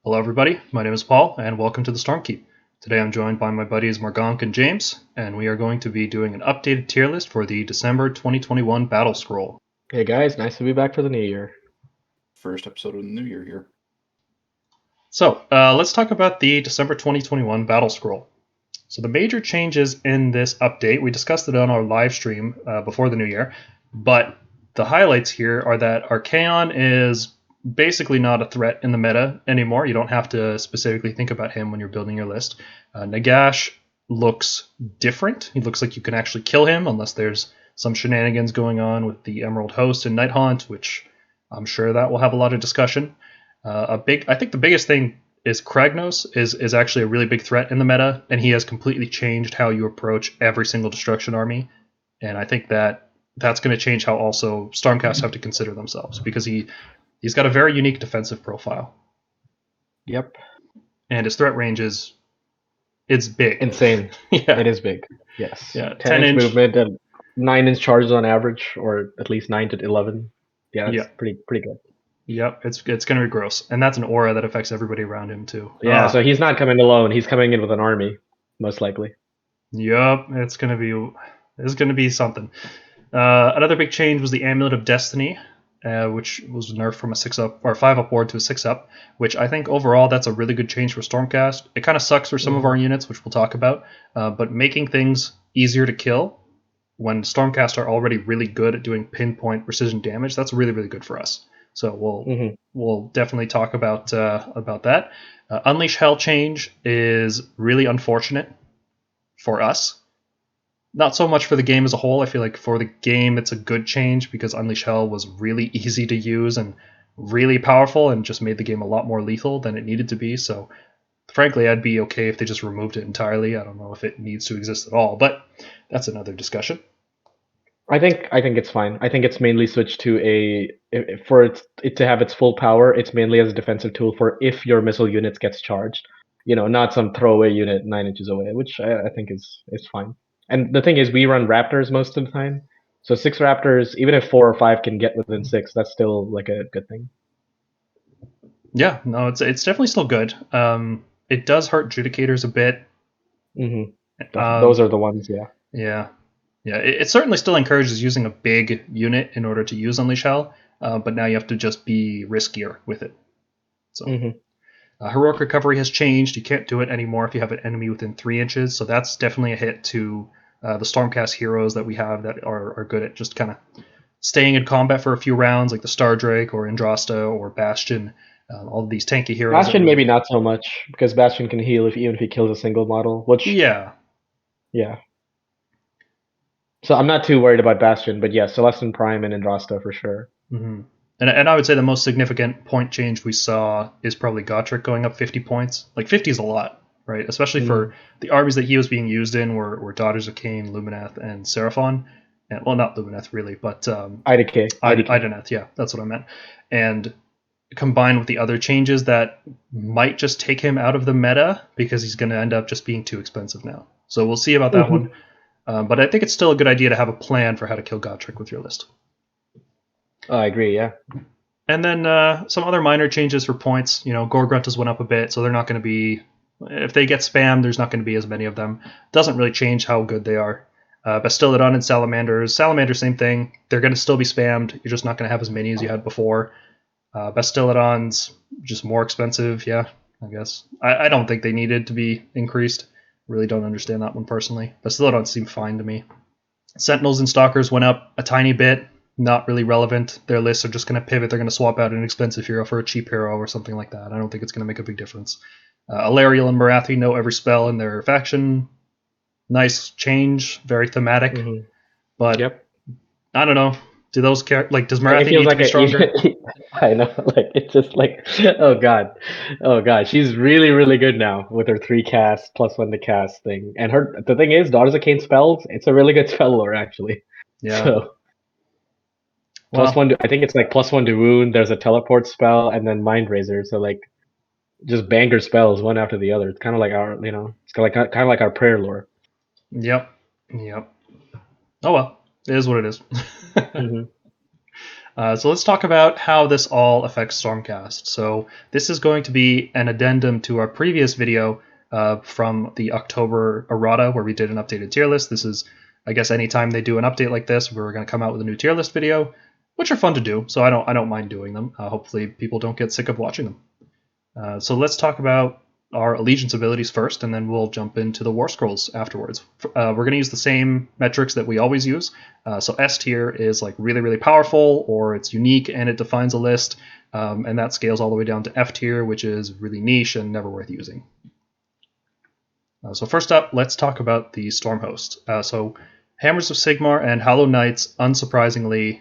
Hello everybody, my name is Paul, and welcome to the Stormkeep. Today I'm joined by my buddies Morgonk and James, and we are going to be doing an updated tier list for the December 2021 Battlescroll. Hey guys, nice to be back for the new year. First episode of the new year here. So, let's talk about the December 2021 Battlescroll. So the major changes in this update, we discussed it on our live stream before the new year, but the highlights here are that Archaon is basically not a threat in the meta anymore. You don't have to specifically think about him when you're building your list. Nagash looks different. He looks like you can actually kill him unless there's some shenanigans going on with the Emerald Host and Night Haunt, which I'm sure that will have a lot of discussion. I think the biggest thing is Kragnos is actually a really big threat in the meta, and he has completely changed how you approach every single destruction army. And I think that's going to change how also Stormcast have to consider themselves, because he's got a very unique defensive profile. Yep. And his threat range it's big. Insane. Yeah. It is big. Yes. Yeah. 10-inch movement and 9-inch charges on average, or at least 9 to 11. Yeah, it's pretty good. Yep, it's going to be gross. And that's an aura that affects everybody around him too. Yeah, so he's not coming alone. He's coming in with an army, most likely. Yep, it's going to be something. Another big change was the Amulet of Destiny, which was nerfed from a 6-up or 5-up ward to a 6-up, which I think overall that's a really good change for Stormcast. It kind of sucks for some of our units, which we'll talk about, but making things easier to kill when Stormcast are already really good at doing pinpoint precision damage, that's really, really good for us. So we'll definitely talk about that. Unleash Hell change is really unfortunate for us. Not so much for the game as a whole. I feel like for the game it's a good change because Unleash Hell was really easy to use and really powerful and just made the game a lot more lethal than it needed to be. So frankly, I'd be okay if they just removed it entirely. I don't know if it needs to exist at all, but that's another discussion. I think it's fine. I think it's mainly switched to for it to have its full power. It's mainly as a defensive tool for if your missile unit gets charged. Not some throwaway unit 9 inches away, which I think is fine. And the thing is, we run Raptors most of the time, so 6 Raptors, even if 4 or 5 can get within 6, that's still like a good thing. Yeah, no, it's definitely still good. It does hurt Judicators a bit. Those are the ones, yeah. Yeah, it certainly still encourages using a big unit in order to use Unleash Hell, but now you have to just be riskier with it. So, Heroic Recovery has changed. You can't do it anymore if you have an enemy within 3 inches, so that's definitely a hit to the Stormcast heroes that we have that are good at just kind of staying in combat for a few rounds, like the Stardrake or Andrasta or Bastion, all of these tanky heroes. Bastion maybe not so much, because Bastion can heal even if he kills a single model, which... Yeah. So I'm not too worried about Bastion, but yeah, Celestin Prime and Andrasta for sure. Mm-hmm. And I would say the most significant point change we saw is probably Gotrek going up 50 points. Like 50 is a lot, right? Especially for the armies that he was being used in were Daughters of Cain, Lumineth, and Seraphon. And, well, not Lumineth really, but Ideneth, yeah, that's what I meant. And combined with the other changes that might just take him out of the meta because he's going to end up just being too expensive now. So we'll see about that one. But I think it's still a good idea to have a plan for how to kill Gotrek with your list. I agree, yeah. And then some other minor changes for points. Gore-Gruntas went up a bit, so they're not going to be... If they get spammed, there's not going to be as many of them. Doesn't really change how good they are. Bastiladon and Salamanders. Salamanders, same thing. They're going to still be spammed. You're just not going to have as many as you had before. Bastiladon's just more expensive, yeah, I guess. I don't think they needed to be increased. Really don't understand that one personally. Bastiladon seemed fine to me. Sentinels and Stalkers went up a tiny bit. Not really relevant. Their lists are just going to pivot. They're going to swap out an expensive hero for a cheap hero or something like that. I don't think it's going to make a big difference. Alariel and Marathi know every spell in their faction. Nice change. Very thematic. But I don't know. Do those does Marathi need to be stronger? I know, it's just oh god, she's really, really good now with her 3 cast +1 to cast thing. And the thing is, Daughters of Cain spells, it's a really good spell lore actually. Yeah. So, +1 to, I think it's +1 to wound. There's a teleport spell and then Mind Razor. So just banger spells one after the other. It's kind of like our, it's kind of like our prayer lore. Yep. Oh well, it is what it is. So let's talk about how this all affects Stormcast. So this is going to be an addendum to our previous video from the October errata, where we did an updated tier list. This is, I guess, anytime they do an update like this, we're going to come out with a new tier list video, which are fun to do. So I don't mind doing them. Hopefully people don't get sick of watching them. So let's talk about our allegiance abilities first, and then we'll jump into the war scrolls afterwards. We're going to use the same metrics that we always use. So S tier is like really, really powerful, or it's unique and it defines a list, and that scales all the way down to F tier, which is really niche and never worth using. So first up, let's talk about the Stormhost. So Hammers of Sigmar and Hollow Knights, unsurprisingly,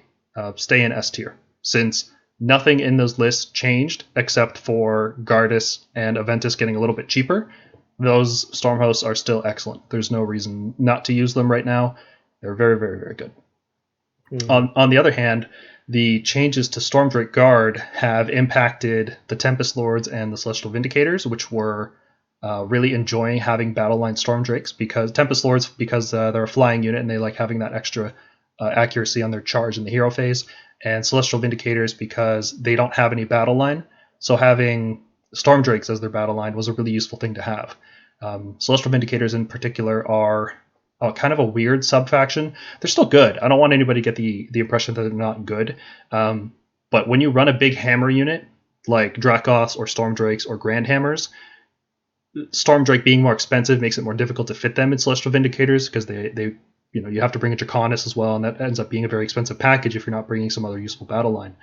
stay in S tier, since nothing in those lists changed except for Gardas and Aventus getting a little bit cheaper. Those Stormhosts are still excellent. There's no reason not to use them right now. They're very, very, very good. On the other hand, the changes to Stormdrake Guard have impacted the Tempest Lords and the Celestial Vindicators, which were really enjoying having battle line Stormdrakes, because Tempest Lords, because they're a flying unit and they like having that extra accuracy on their charge in the hero phase, and Celestial Vindicators because they don't have any battle line. So having Stormdrakes as their battle line was a really useful thing to have. Celestial Vindicators in particular are kind of a weird sub-faction. They're still good. I don't want anybody to get the impression that they're not good. But when you run a big hammer unit, like Dracoths or Stormdrakes or Grand Hammers, Stormdrake being more expensive makes it more difficult to fit them in Celestial Vindicators, because they you have to bring a Draconis as well, and that ends up being a very expensive package if you're not bringing some other useful battle line.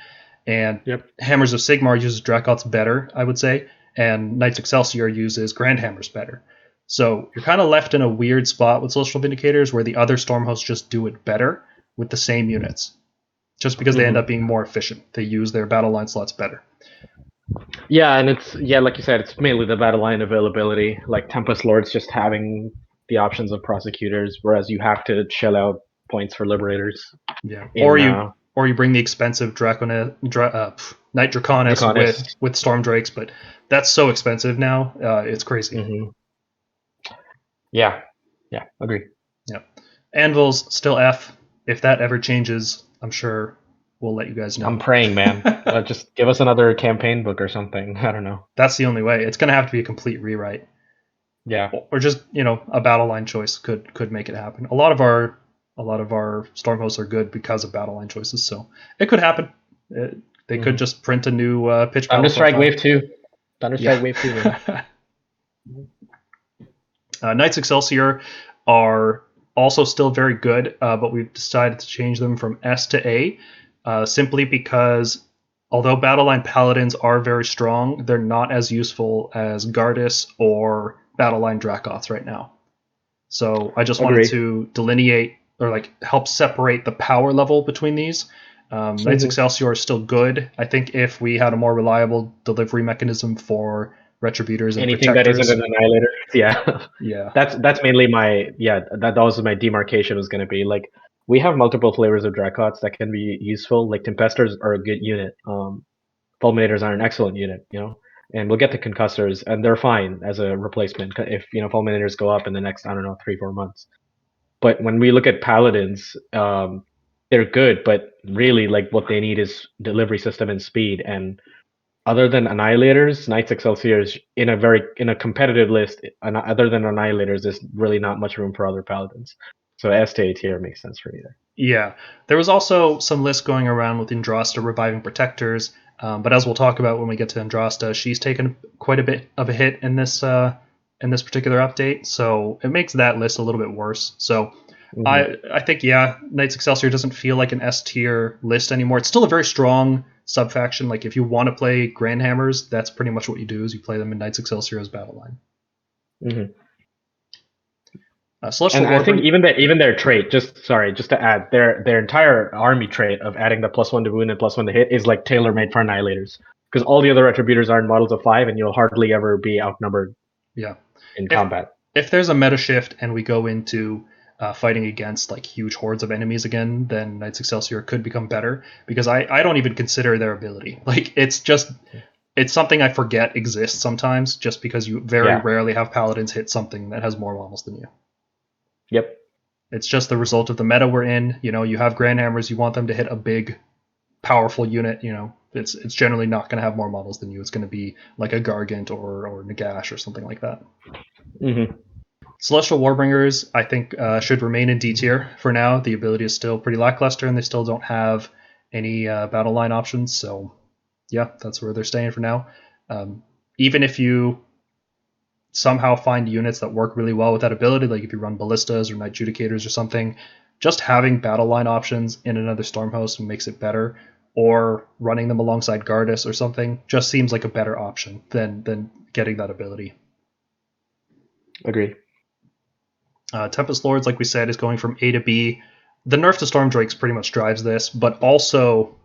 And Hammers of Sigmar uses Dracoths better, I would say, and Knights Excelsior uses Grand Hammers better. So you're kind of left in a weird spot with Celestial Vindicators where the other Stormhosts just do it better with the same units, just because they end up being more efficient. They use their battle line slots better. Yeah, and it's like you said, it's mainly the battle line availability. Like Tempest Lords just having the options of prosecutors, whereas you have to shell out points for liberators. Yeah, or you bring the expensive Knight Draconis with Stormdrakes, but that's so expensive now. It's crazy. Mm-hmm. Yeah, agree. Yeah, Anvil's still F. If that ever changes, I'm sure we'll let you guys know. I'm praying, man. Just give us another campaign book or something. I don't know. That's the only way. It's going to have to be a complete rewrite. Yeah. Or just, a battle line choice could make it happen. A lot of our Stormhosts are good because of battle line choices, so it could happen. They could just print a new pitch battle. Thunderstrike Wave 2. Thunderstrike Wave 2. Knights Excelsior are also still very good, but we've decided to change them from S to A, simply because although battle line Paladins are very strong, they're not as useful as Gardas or battle line Dracoths right now. So I just wanted to delineate, or help separate the power level between these. Knights Excelsior is still good. I think if we had a more reliable delivery mechanism for Retributors and anything Protectors, that isn't an Annihilator, yeah. That's mainly that was my demarcation was going to be. Like, we have multiple flavors of Dracoths that can be useful. Like Tempestors are a good unit. Fulminators are an excellent unit, and we'll get the Concussors, and they're fine as a replacement if Fulminators go up in the next 3-4 months. But when we look at Paladins, they're good, but really what they need is delivery system and speed. And other than Annihilators, Knights Excelsior is in a competitive list. Other than Annihilators, there's really not much room for other Paladins. So S to A tier makes sense for me there. Yeah, there was also some lists going around with Andrasta reviving Protectors, but as we'll talk about when we get to Andrasta, she's taken quite a bit of a hit in this particular update, so it makes that list a little bit worse. So I think Knights Excelsior doesn't feel like an S tier list anymore. It's still a very strong sub-faction. Like, if you want to play Grand Hammers, that's pretty much what you do, is you play them in Knights Excelsior as battle line. And I think even their trait, just to add, their entire army trait of adding the +1 to wound and +1 to hit is tailor-made for Annihilators, because all the other Retributors are in models of 5, and you'll hardly ever be outnumbered. In combat. If there's a meta shift and we go into fighting against huge hordes of enemies again, then Knights Excelsior could become better, because I don't even consider their ability. It's something I forget exists sometimes, just because you very rarely have Paladins hit something that has more models than you. Yep. It's just the result of the meta we're in. You have Grand Hammers, you want them to hit a big powerful unit, it's generally not going to have more models than you. It's going to be like a Gargant or Nagash or something like that. Mm-hmm. Celestial Warbringers, I think, should remain in D tier for now. The ability is still pretty lackluster, and they still don't have any battle line options. So, yeah, that's where they're staying for now. Even if you somehow find units that work really well with that ability, like if you run Ballistas or Knight Judicators or something, just having battle line options in another Stormhost makes it better, or running them alongside Gardas or something just seems like a better option than getting that ability. Agree. Tempest Lords, like we said, is going from A to B. The nerf to Storm Drakes pretty much drives this, but also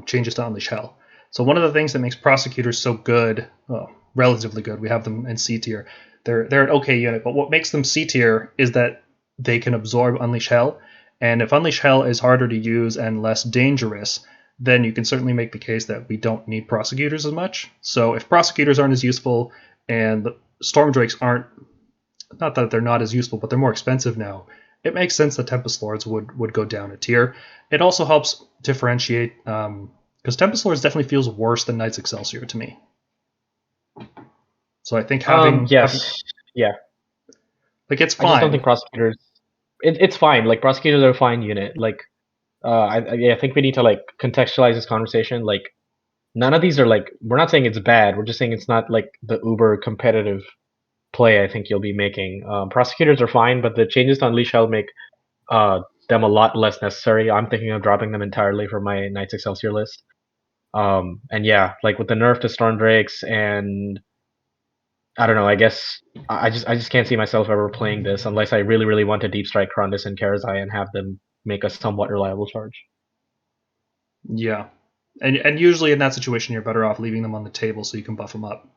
changes to Unleash Hell. So one of the things that makes Prosecutors so good, well, relatively good, we have them in C tier. They're an okay unit, but what makes them C tier is that they can absorb Unleash Hell, and if Unleash Hell is harder to use and less dangerous, then you can certainly make the case that we don't need Prosecutors as much. So if Prosecutors aren't as useful and Storm Drakes aren't, not that they're not as useful, but they're more expensive now, it makes sense that Tempest Lords would go down a tier. It also helps differentiate, because Tempest Lords definitely feels worse than Knights Excelsior to me. So I think having yeah, like it's fine. I just don't think Prosecutors. It's fine. Like Prosecutors are a fine unit. Like, I think we need to like contextualize this conversation. Like, none of these are like, we're not saying it's bad. We're just saying it's not like the uber competitive play I think you'll be making. Prosecutors are fine, but the changes to Unleash Hell make them a lot less necessary. I'm thinking of dropping them entirely from my Knights Excelsior list. And yeah, like with the nerf to Storm Drakes, and I don't know, I guess I just can't see myself ever playing this unless I really, really want to deep strike Krondys and Karazai and have them make a somewhat reliable charge. Yeah. And usually in that situation you're better off leaving them on the table so you can buff them up.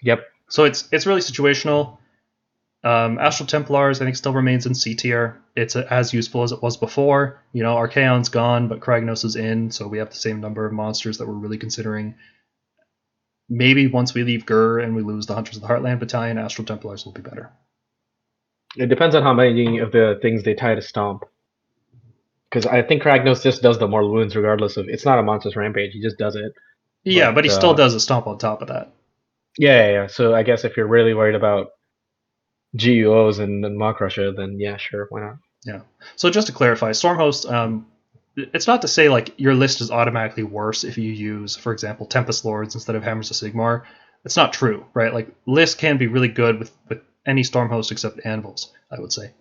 Yep. So it's really situational. Astral Templars, I think, still remains in C tier. It's as useful as it was before. Archaon's gone, but Kragnos is in, so we have the same number of monsters that we're really considering. Maybe once we leave Gur and we lose the Hunters of the Heartland Battalion, Astral Templars will be better. It depends on how many of the things they tie to Stomp. Because I think Kragnos just does the mortal wounds regardless of... It's not a monstrous rampage, he just does it. Yeah, but he still does a Stomp on top of that. Yeah. So I guess if you're really worried about GUOs and Maw Crusher, then yeah, sure, why not? Yeah. So just to clarify, Stormhost, it's not to say like your list is automatically worse if you use, for example, Tempest Lords instead of Hammers of Sigmar. It's not true, right? Like lists can be really good with any Stormhost except Anvils, I would say.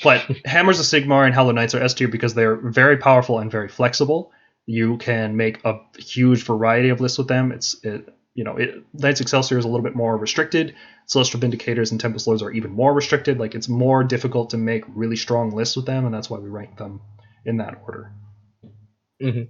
But Hammers of Sigmar and Hollow Knights are S tier because they're very powerful and very flexible. You can make a huge variety of lists with them. Knights Excelsior is a little bit more restricted. Celestial Vindicators and Tempest Lords are even more restricted. Like it's more difficult to make really strong lists with them, and that's why we rank them in that order. Mm-hmm.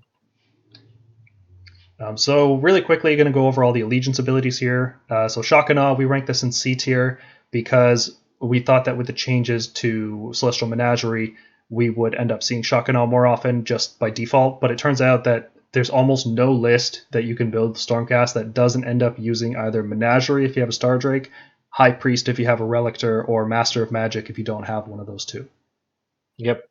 So really quickly, going to go over all the allegiance abilities here. So Shock and Awe, we rank this in C tier because we thought that with the changes to Celestial Menagerie, we would end up seeing Shock and Awe more often just by default. But it turns out that there's almost no list that you can build Stormcast that doesn't end up using either Menagerie if you have a Star Drake, High Priest if you have a Relictor, or Master of Magic if you don't have one of those two. Yep.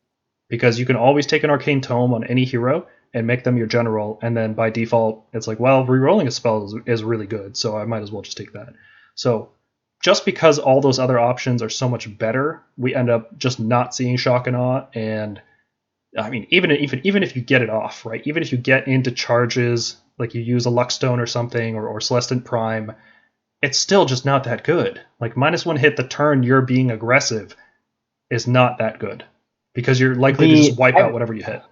Because you can always take an Arcane Tome on any hero and make them your general, and then by default, it's like, well, rerolling a spell is really good, so I might as well just take that. So just because all those other options are so much better, we end up just not seeing Shock and Awe, and I mean, even if you get it off, right? Even if you get into charges, like you use a Luckstone or something, or Celestant Prime, it's still just not that good. Like -1 hit the turn you're being aggressive is not that good, because you're likely to just wipe out whatever you hit.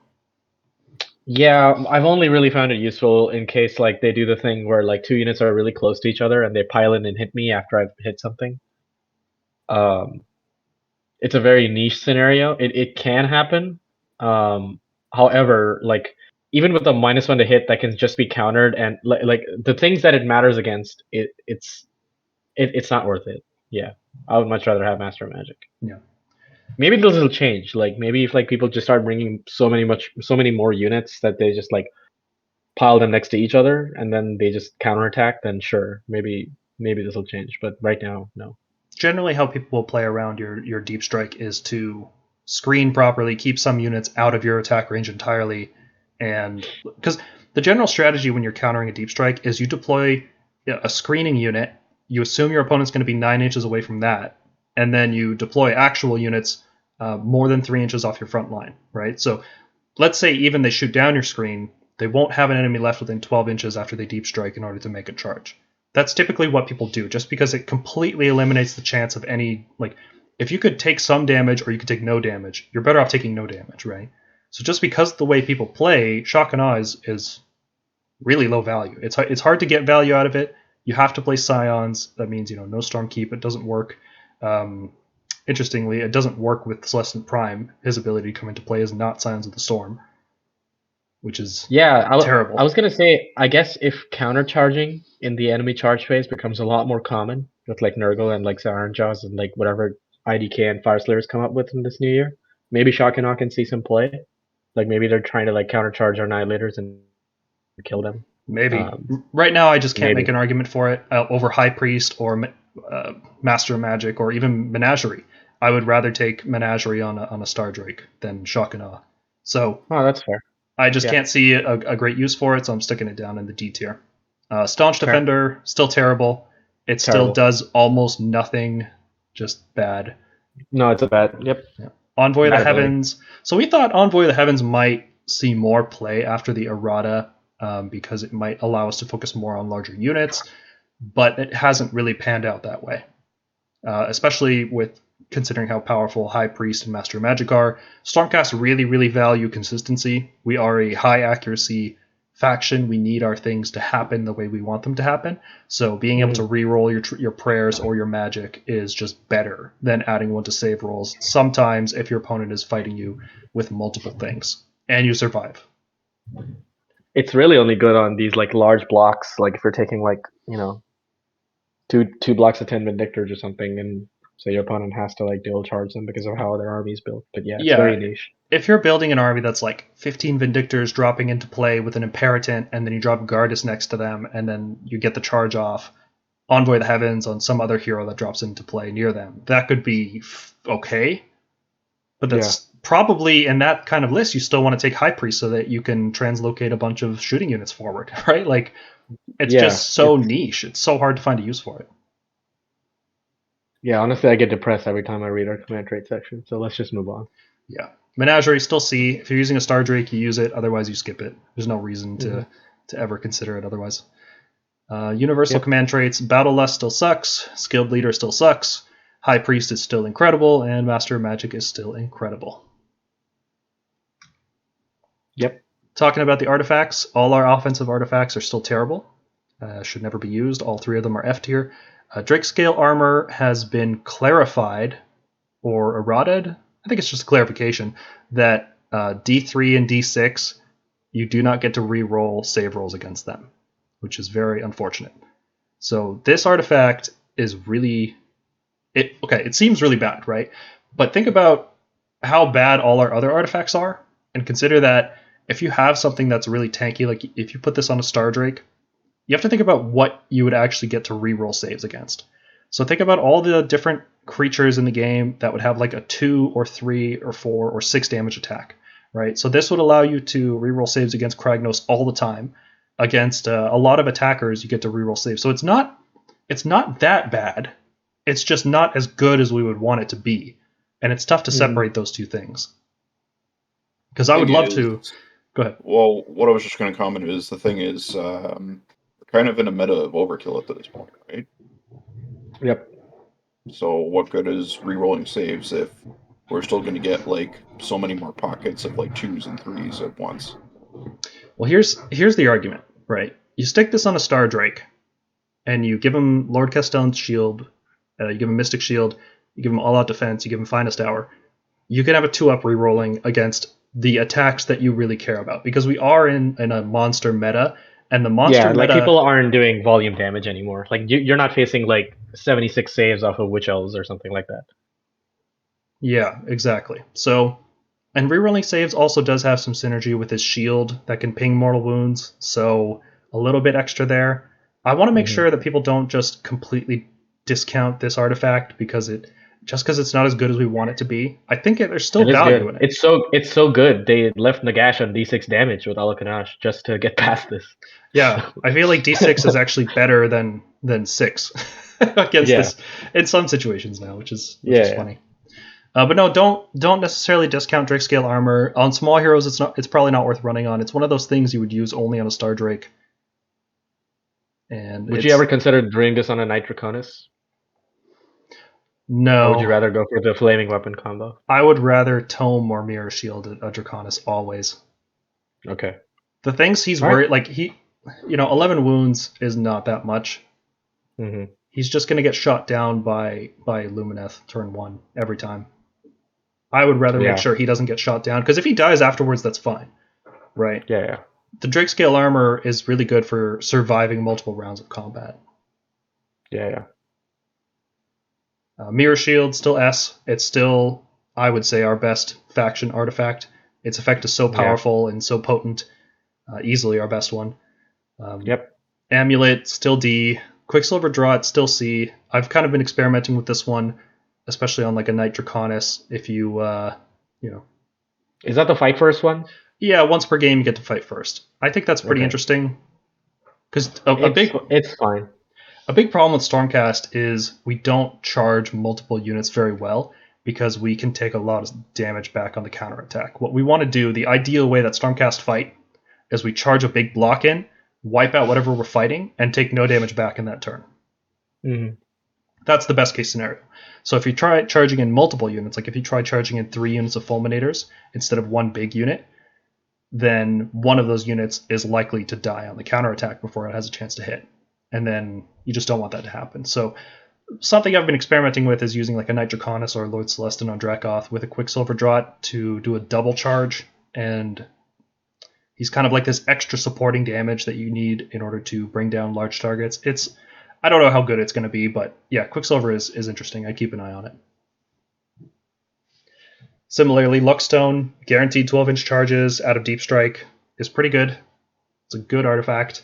Yeah, I've only really found it useful in case like they do the thing where like two units are really close to each other and they pile in and hit me after I've hit something. It's a very niche scenario. It can happen. However, like even with a -1 to hit that can just be countered, and like the things that it matters against, it's not worth it. Yeah, I would much rather have Master of Magic. Yeah. Maybe those will change. Like maybe if like people just start bringing so many more units that they just like pile them next to each other and then they just counterattack, then sure, maybe this will change. But right now, no. Generally, how people will play around your deep strike is to screen properly, keep some units out of your attack range entirely, And because the general strategy when you're countering a deep strike is you deploy a screening unit, you assume your opponent's going to be 9 inches away from that, and then you deploy actual units more than 3 inches off your front line, right? So let's say even they shoot down your screen, they won't have an enemy left within 12 inches after they deep strike in order to make a charge. That's typically what people do, just because it completely eliminates the chance of any, like, if you could take some damage or you could take no damage, you're better off taking no damage, right? So just because of the way people play, Shock and Awe is really low value. It's hard to get value out of it. You have to play Scions. That means, no Stormkeep. It doesn't work. Interestingly, it doesn't work with Celestant Prime. His ability to come into play is not Scions of the Storm, which is terrible. I was going to say, I guess if countercharging in the enemy charge phase becomes a lot more common with like Nurgle and like Siren Jaws and like whatever IDK and Fire Slayers come up with in this new year, maybe Shock and Awe can see some play. Like maybe they're trying to like countercharge our Annihilators and kill them. Maybe. Right now, I just can't make an argument for it over High Priest or Master of Magic or even Menagerie. I would rather take Menagerie on a Star Drake than Shock and Awe. So, that's fair. I just can't see a great use for it, so I'm sticking it down in the D tier. Staunch Defender, still terrible. It still does almost nothing, just bad. No, it's a bad. Yep. Yeah. Envoy of the Heavens. So we thought Envoy of the Heavens might see more play after the errata because it might allow us to focus more on larger units, but it hasn't really panned out that way, especially with considering how powerful High Priest and Master of Magic are. Stormcast really, really value consistency. We are a high accuracy faction. We need our things to happen the way we want them to happen. So being able to re-roll your prayers or your magic is just better than adding one to save rolls. Sometimes if your opponent is fighting you with multiple things and you survive. It's really only good on these like large blocks. Like if you're taking like, two blocks of 10 Vindictors or something, and so your opponent has to like dual charge them because of how their army's built. But it's very niche. If you're building an army that's like 15 Vindictors dropping into play with an Imperatant, and then you drop Gardas next to them, and then you get the charge off Envoy of the Heavens on some other hero that drops into play near them, that could be okay. But that's probably in that kind of list, you still want to take High Priest so that you can translocate a bunch of shooting units forward, right? Like, it's just so niche. It's so hard to find a use for it. Yeah, honestly, I get depressed every time I read our command trait section, so let's just move on. Yeah. Menagerie, still C. If you're using a Star Drake, you use it. Otherwise, you skip it. There's no reason to ever consider it otherwise. Universal command traits. Battle Lust still sucks. Skilled Leader still sucks. High Priest is still incredible. And Master of Magic is still incredible. Yep. Talking about the artifacts, all our offensive artifacts are still terrible. Should never be used. All 3 of them are F tier. Drake Scale Armor has been clarified or errated. I think it's just a clarification that D3 and D6, you do not get to re-roll save rolls against them, which is very unfortunate. So this artifact is really... it seems really bad, right? But think about how bad all our other artifacts are, and consider that if you have something that's really tanky, like if you put this on a Star Drake, you have to think about what you would actually get to re-roll saves against. So think about all the different creatures in the game that would have like a 2 or 3 or 4 or 6 damage attack, right? So this would allow you to re-roll saves against Kragnos all the time. Against a lot of attackers, you get to re-roll saves. So it's not that bad. It's just not as good as we would want it to be. And it's tough to separate those two things. Because I would love to... Go ahead. Well, what I was just going to comment is, the thing is, kind of in a meta of overkill at this point, right? Yep. So what good is re-rolling saves if we're still going to get like so many more pockets of like 2s and 3s at once? Well, here's the argument, right? You stick this on a Star Drake, and you give him Lord Castellan's Shield, you give him Mystic Shield, you give him All-Out Defense, you give him Finest Hour. You can have a 2-up re-rolling against the attacks that you really care about, because we are in a monster meta. And the monster meta... like people aren't doing volume damage anymore. Like you're not facing like 76 saves off of Witch Elves or something like that. Yeah, exactly. So, and rerolling saves also does have some synergy with his shield that can ping mortal wounds. So a little bit extra there. I want to make sure that people don't just completely discount this artifact because it just because it's not as good as we want it to be. I think there's still It is value good. in it. It's so good. They left Nagash on D6 damage with Alakanash just to get past this. Yeah, I feel like D6 is actually better than 6 against this in some situations now, which is funny. But no, don't necessarily discount Drake scale armor on small heroes. It's probably not worth running on. It's one of those things you would use only on a Star Drake. And would you ever consider doing this on a Knight Draconis? No. Or would you rather go for the flaming weapon combo? I would rather Tome or Mirror Shield a Draconis always. Okay. The things he's worried, like 11 wounds is not that much. Mm-hmm. He's just going to get shot down by Lumineth turn 1 every time. I would rather make sure he doesn't get shot down, because if he dies afterwards, that's fine. Right? Yeah. The Drake scale armor is really good for surviving multiple rounds of combat. Yeah. Mirror Shield, still S. It's still, I would say, our best faction artifact. Its effect is so powerful and so potent. Easily our best one. Amulet, still D. Quicksilver Draught, still C. I've kind of been experimenting with this one, especially on like a Knight Draconis. If you, Is that the fight first one? Yeah, once per game you get to fight first. I think that's pretty interesting. Because it's fine. A big problem with Stormcast is we don't charge multiple units very well because we can take a lot of damage back on the counterattack. What we want to do, the ideal way that Stormcast fight, is we charge a big block in, wipe out whatever we're fighting, and take no damage back in that turn. Mm-hmm. That's the best case scenario. So if you try charging in multiple units, like if you try charging in 3 units of Fulminators instead of one big unit, then one of those units is likely to die on the counterattack before it has a chance to hit. And then you just don't want that to happen. So something I've been experimenting with is using like a Knight Draconis or Lord Celestin on Dracoth with a Quicksilver Draught to do a double charge. And he's kind of like this extra supporting damage that you need in order to bring down large targets. I don't know how good it's going to be, but yeah, Quicksilver is interesting. I keep an eye on it. Similarly, Luckstone, guaranteed 12-inch charges out of Deep Strike, is pretty good. It's a good artifact.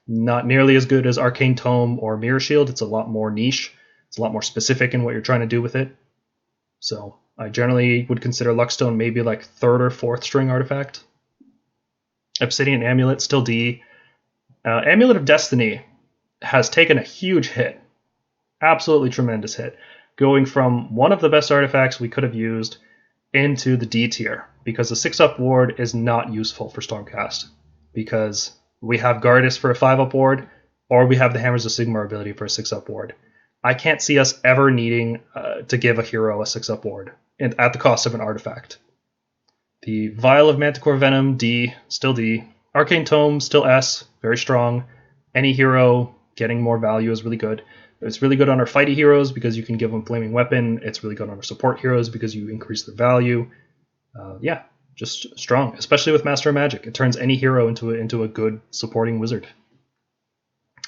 Not nearly as good as Arcane Tome or Mirror Shield. It's a lot more niche. It's a lot more specific in what you're trying to do with it. So I generally would consider Luckstone maybe like 3rd or 4th string artifact. Obsidian Amulet, still D. Amulet of Destiny has taken a huge hit. Absolutely tremendous hit. Going from one of the best artifacts we could have used into the D tier. Because the 6-up ward is not useful for Stormcast. Because we have Gardas for a 5-up ward, or we have the Hammers of Sigmar ability for a 6-up ward. I can't see us ever needing to give a hero a 6-up ward at the cost of an artifact. The Vial of Manticore Venom, D, still D. Arcane Tome, still S, very strong. Any hero getting more value is really good. It's really good on our fighty heroes because you can give them Flaming Weapon. It's really good on our support heroes because you increase their value. Just strong, especially with Master of Magic. It turns any hero into a good supporting wizard.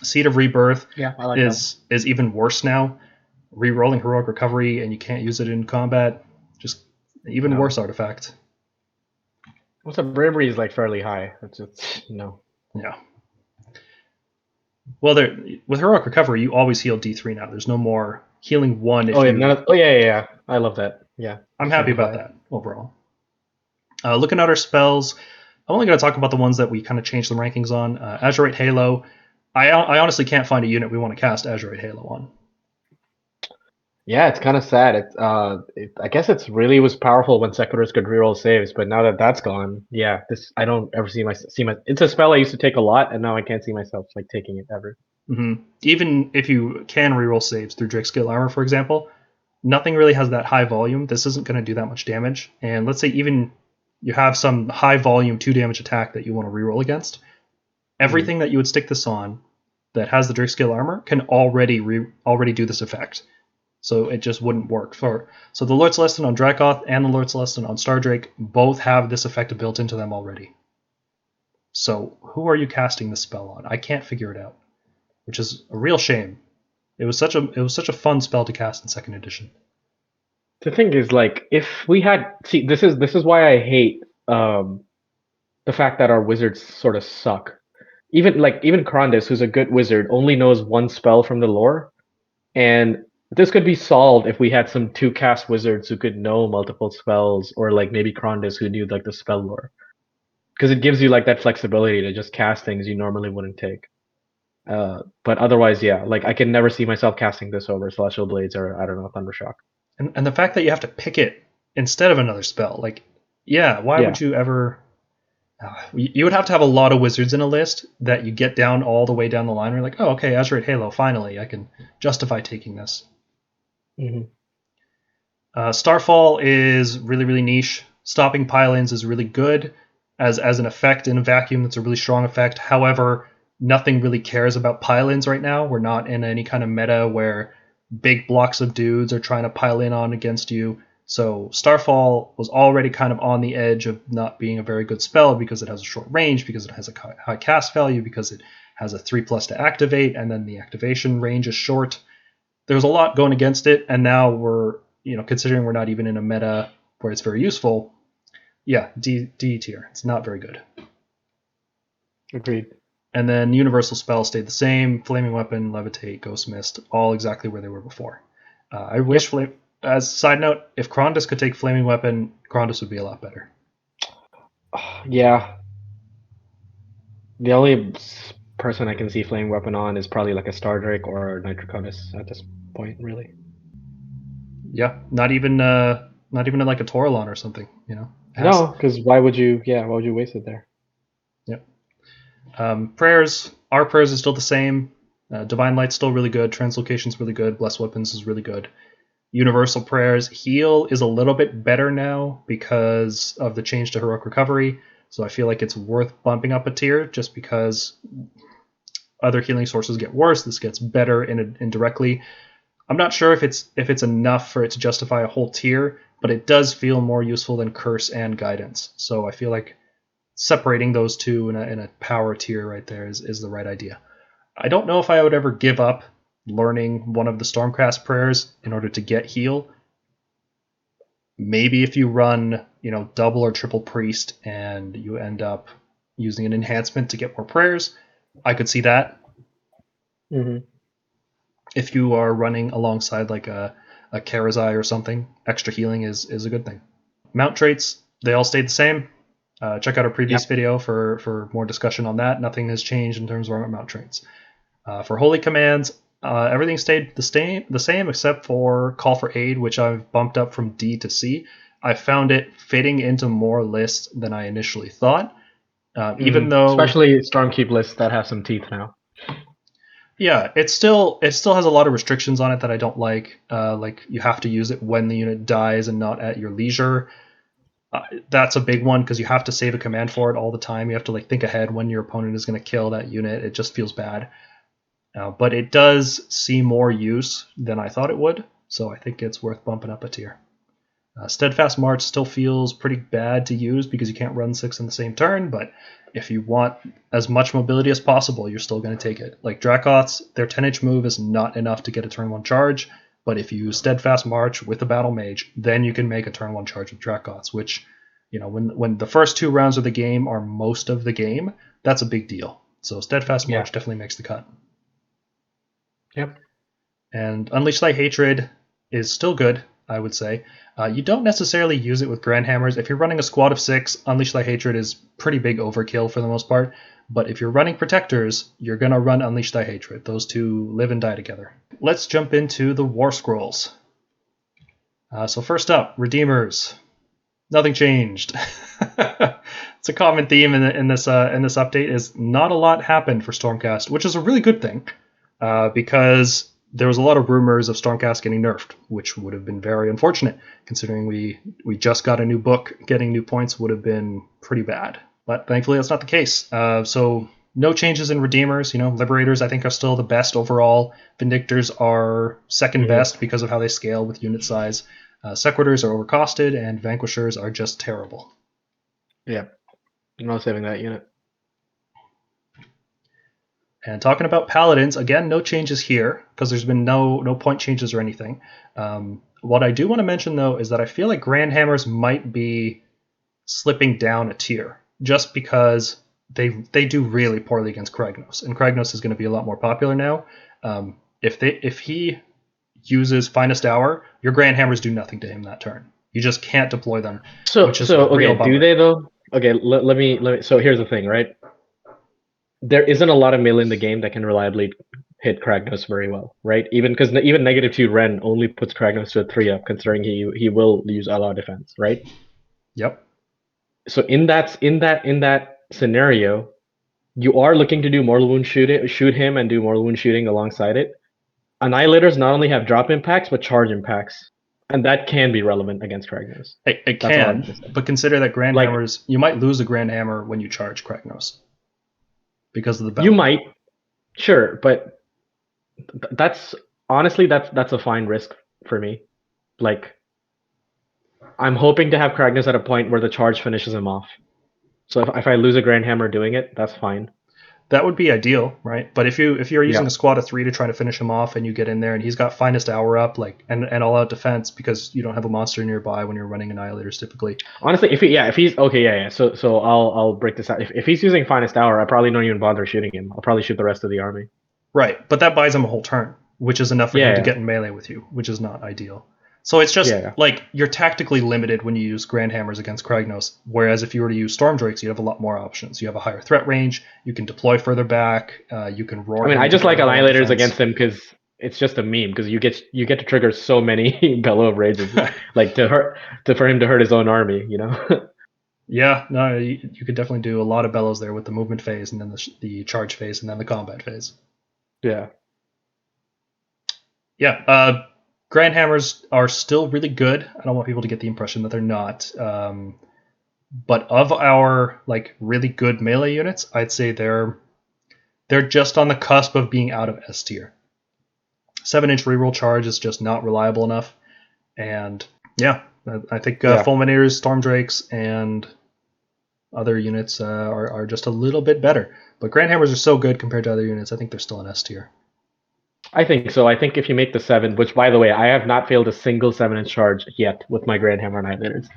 Seed of Rebirth is even worse now. Rerolling Heroic Recovery and you can't use it in combat. Just even worse artifact. Well, so bravery is like fairly high. Yeah. Well, with Heroic Recovery, you always heal D3 now. There's no more healing 1. Yeah. I love that. Yeah. I'm happy about that overall. Looking at our spells, I'm only going to talk about the ones that we kind of changed the rankings on. Azurite Halo. I honestly can't find a unit we want to cast Azurite Halo on. Yeah, it's kind of sad. I guess it's really was powerful when Sequitors could reroll saves, but now that that's gone, I don't ever see my. It's a spell I used to take a lot, and now I can't see myself like taking it ever. Mm-hmm. Even if you can reroll saves through Drake Scale Armor, for example, nothing really has that high volume. This isn't going to do that much damage. And let's say even you have some high volume 2 damage attack that you want to reroll against. Everything that you would stick this on that has the Drake Scale Armor can already do this effect. So it just wouldn't work. So the Lord Celestin on Dracoth and the Lord Celestin on Stardrake both have this effect built into them already. So who are you casting this spell on? I can't figure it out, which is a real shame. It was such a fun spell to cast in 2nd edition. The thing is, like, if we had this is why I hate the fact that our wizards sort of suck. Even Krondys, who's a good wizard, only knows one spell from the lore, and This could be solved if we had some 2-cast wizards who could know multiple spells, or like maybe Krondys who knew like the spell lore. Because it gives you like that flexibility to just cast things you normally wouldn't take. But otherwise, yeah, like I can never see myself casting this over Celestial Blades or I don't know Thundershock. And the fact that you have to pick it instead of another spell, like, yeah, why Yeah. would you ever? You would have to have a lot of wizards in a list that you get down all the way down the line. Where you're like, oh, okay, Azurite Halo, finally, I can justify taking this. Mm-hmm. Starfall is really, really niche. Stopping pylons is really good as an effect in a vacuum. That's a really strong effect. However, nothing really cares about pylons right now. We're not in any kind of meta where big blocks of dudes are trying to pile in on against you. So Starfall was already kind of on the edge of not being a very good spell because it has a short range, because it has a high cast value, because it has a 3+ to activate, and then the activation range is short. There's a lot going against it, and now we're, considering we're not even in a meta where it's very useful, yeah, D tier. It's not very good. Agreed. And then universal spells stayed the same: Flaming Weapon, Levitate, Ghost Mist, all exactly where they were before. I wish, as a side note, if Krondys could take Flaming Weapon, Krondys would be a lot better. Yeah. The only person I can see Flame Weapon on is probably like a Stardrake or Nitroconus at this point, really. Yeah, not even like a Toralon or something, No, because why would you waste it there? Yep. Prayers, our prayers is still the same. Divine Light's still really good. Translocation's really good. Blessed Weapons is really good. Universal prayers, heal is a little bit better now because of the change to heroic recovery. So I feel like it's worth bumping up a tier just because other healing sources get worse. This gets better indirectly. I'm not sure if it's enough for it to justify a whole tier, but it does feel more useful than Curse and Guidance. So I feel like separating those two in a power tier right there is the right idea. I don't know if I would ever give up learning one of the Stormcast prayers in order to get heal. Maybe if you run, double or triple priest and you end up using an enhancement to get more prayers, I could see that. Mm-hmm. If you are running alongside like a Karazai or something, extra healing is a good thing. Mount traits, they all stayed the same. Check out our previous video for more discussion on that. Nothing has changed in terms of our mount traits. For holy commands, everything stayed the same except for Call for Aid, which I've bumped up from D to C. I found it fitting into more lists than I initially thought. Even though, especially Stormkeep lists that have some teeth now. Yeah, it still has a lot of restrictions on it that I don't like. Like you have to use it when the unit dies and not at your leisure. That's a big one because you have to save a command for it all the time. You have to think ahead when your opponent is going to kill that unit. It just feels bad. But it does see more use than I thought it would, so I think it's worth bumping up a tier. Steadfast March still feels pretty bad to use because you can't run 6 in the same turn, but if you want as much mobility as possible, you're still going to take it. Like Dracoths, their 10-inch move is not enough to get a turn 1 charge, but if you use Steadfast March with a Battle Mage, then you can make a turn 1 charge with Dracoths, which, when the first 2 rounds of the game are most of the game, that's a big deal. So Steadfast March definitely makes the cut. Yep. And Unleash Thy Hatred is still good, I would say. You don't necessarily use it with Grand Hammers. If you're running a squad of 6, Unleash Thy Hatred is pretty big overkill for the most part. But if you're running Protectors, you're going to run Unleash Thy Hatred. Those two live and die together. Let's jump into the War Scrolls. So first up, Redeemers. Nothing changed. It's a common theme in this update is not a lot happened for Stormcast, which is a really good thing because there was a lot of rumors of Stormcast getting nerfed, which would have been very unfortunate, considering we just got a new book. Getting new points would have been pretty bad. But thankfully, that's not the case. So no changes in Redeemers. Liberators, I think, are still the best overall. Vindictors are second best because of how they scale with unit size. Sequitors are overcosted, and Vanquishers are just terrible. Yeah, I'm not saving that unit. And talking about Paladins, again, no changes here because there's been no point changes or anything. What I do want to mention, though, is that I feel like Grand Hammers might be slipping down a tier just because they do really poorly against Kragnos, and Kragnos is going to be a lot more popular now. If he uses Finest Hour, your Grand Hammers do nothing to him that turn. You just can't deploy them, So which is a real okay, bummer. do they though? Okay, let me. So here's the thing, right? There isn't a lot of mill in the game that can reliably hit Kragnos very well, right? Even because even -2 Ren only puts Kragnos to a 3-up, considering he will use a lot of defense, right? Yep. So in that scenario, you are looking to do mortal wound shoot him and do mortal wound shooting alongside it. Annihilators not only have drop impacts but charge impacts, and that can be relevant against Kragnos. It That's all I'm can, gonna say. but consider that Grand Like- Hammers, you might lose a Grand Hammer when you charge Kragnos because of the You battle. might, sure, but that's honestly that's a fine risk for me. Like, I'm hoping to have Kragnos at a point where the charge finishes him off. So if I lose a Grand Hammer doing it, that's fine. That would be ideal, right? But if you're using Yeah. a squad of 3 to try to finish him off, and you get in there and he's got Finest Hour up, like and all out defense because you don't have a monster nearby when you're running Annihilators typically. Honestly, if he's okay, yeah. So I'll break this out. If he's using Finest Hour, I probably don't even bother shooting him. I'll probably shoot the rest of the army. Right, but that buys him a whole turn, which is enough for him to Yeah. get in melee with you, which is not ideal. So it's just Yeah. like you're tactically limited when you use Grand Hammers against Kragnos, whereas if you were to use Storm Drakes, you have a lot more options. You have a higher threat range, you can deploy further back, you can roar. I mean, him I to just get like rid of all Annihilators defense. against him because it's just a meme. Because you get to trigger so many Bellow of Rages, like for him to hurt his own army. You know. Yeah, no, you could definitely do a lot of bellows there with the movement phase and then the charge phase and then the combat phase. Yeah. Yeah, Grand Hammers are still really good. I don't want people to get the impression that they're not. But of our like really good melee units, I'd say they're just on the cusp of being out of S tier. 7-inch reroll charge is just not reliable enough, and yeah, I think Fulminators, Storm Drakes, and other units are just a little bit better. But Grand Hammers are so good compared to other units, I think they're still in S tier. I think so. I think if you make the 7, which by the way, I have not failed a single 7-inch charge yet with my Grand Hammer Annihilators.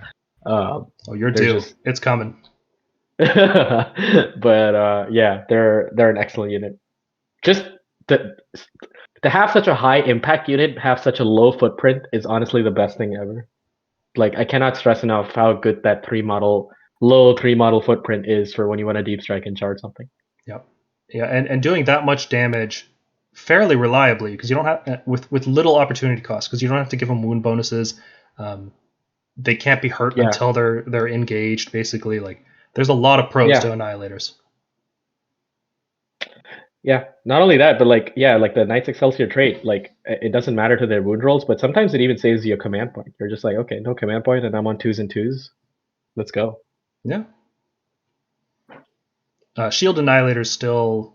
Oh, you're due. It's coming. But yeah, they're an excellent unit. Just to have such a high impact unit, have such a low footprint is honestly the best thing ever. Like, I cannot stress enough how good that low 3 model footprint is for when you want to deep strike and charge something. Yep. Yeah, and doing that much damage fairly reliably because you don't have with little opportunity cost because you don't have to give them wound bonuses. They can't be hurt until they're engaged. Basically, like there's a lot of pros to Annihilators. Yeah, not only that, but like the Knights Excelsior trait, like it doesn't matter to their wound rolls, but sometimes it even saves you a command point. You're just like, okay, no command point, and I'm on 2s and 2s. Let's go. Yeah. Shield Annihilators still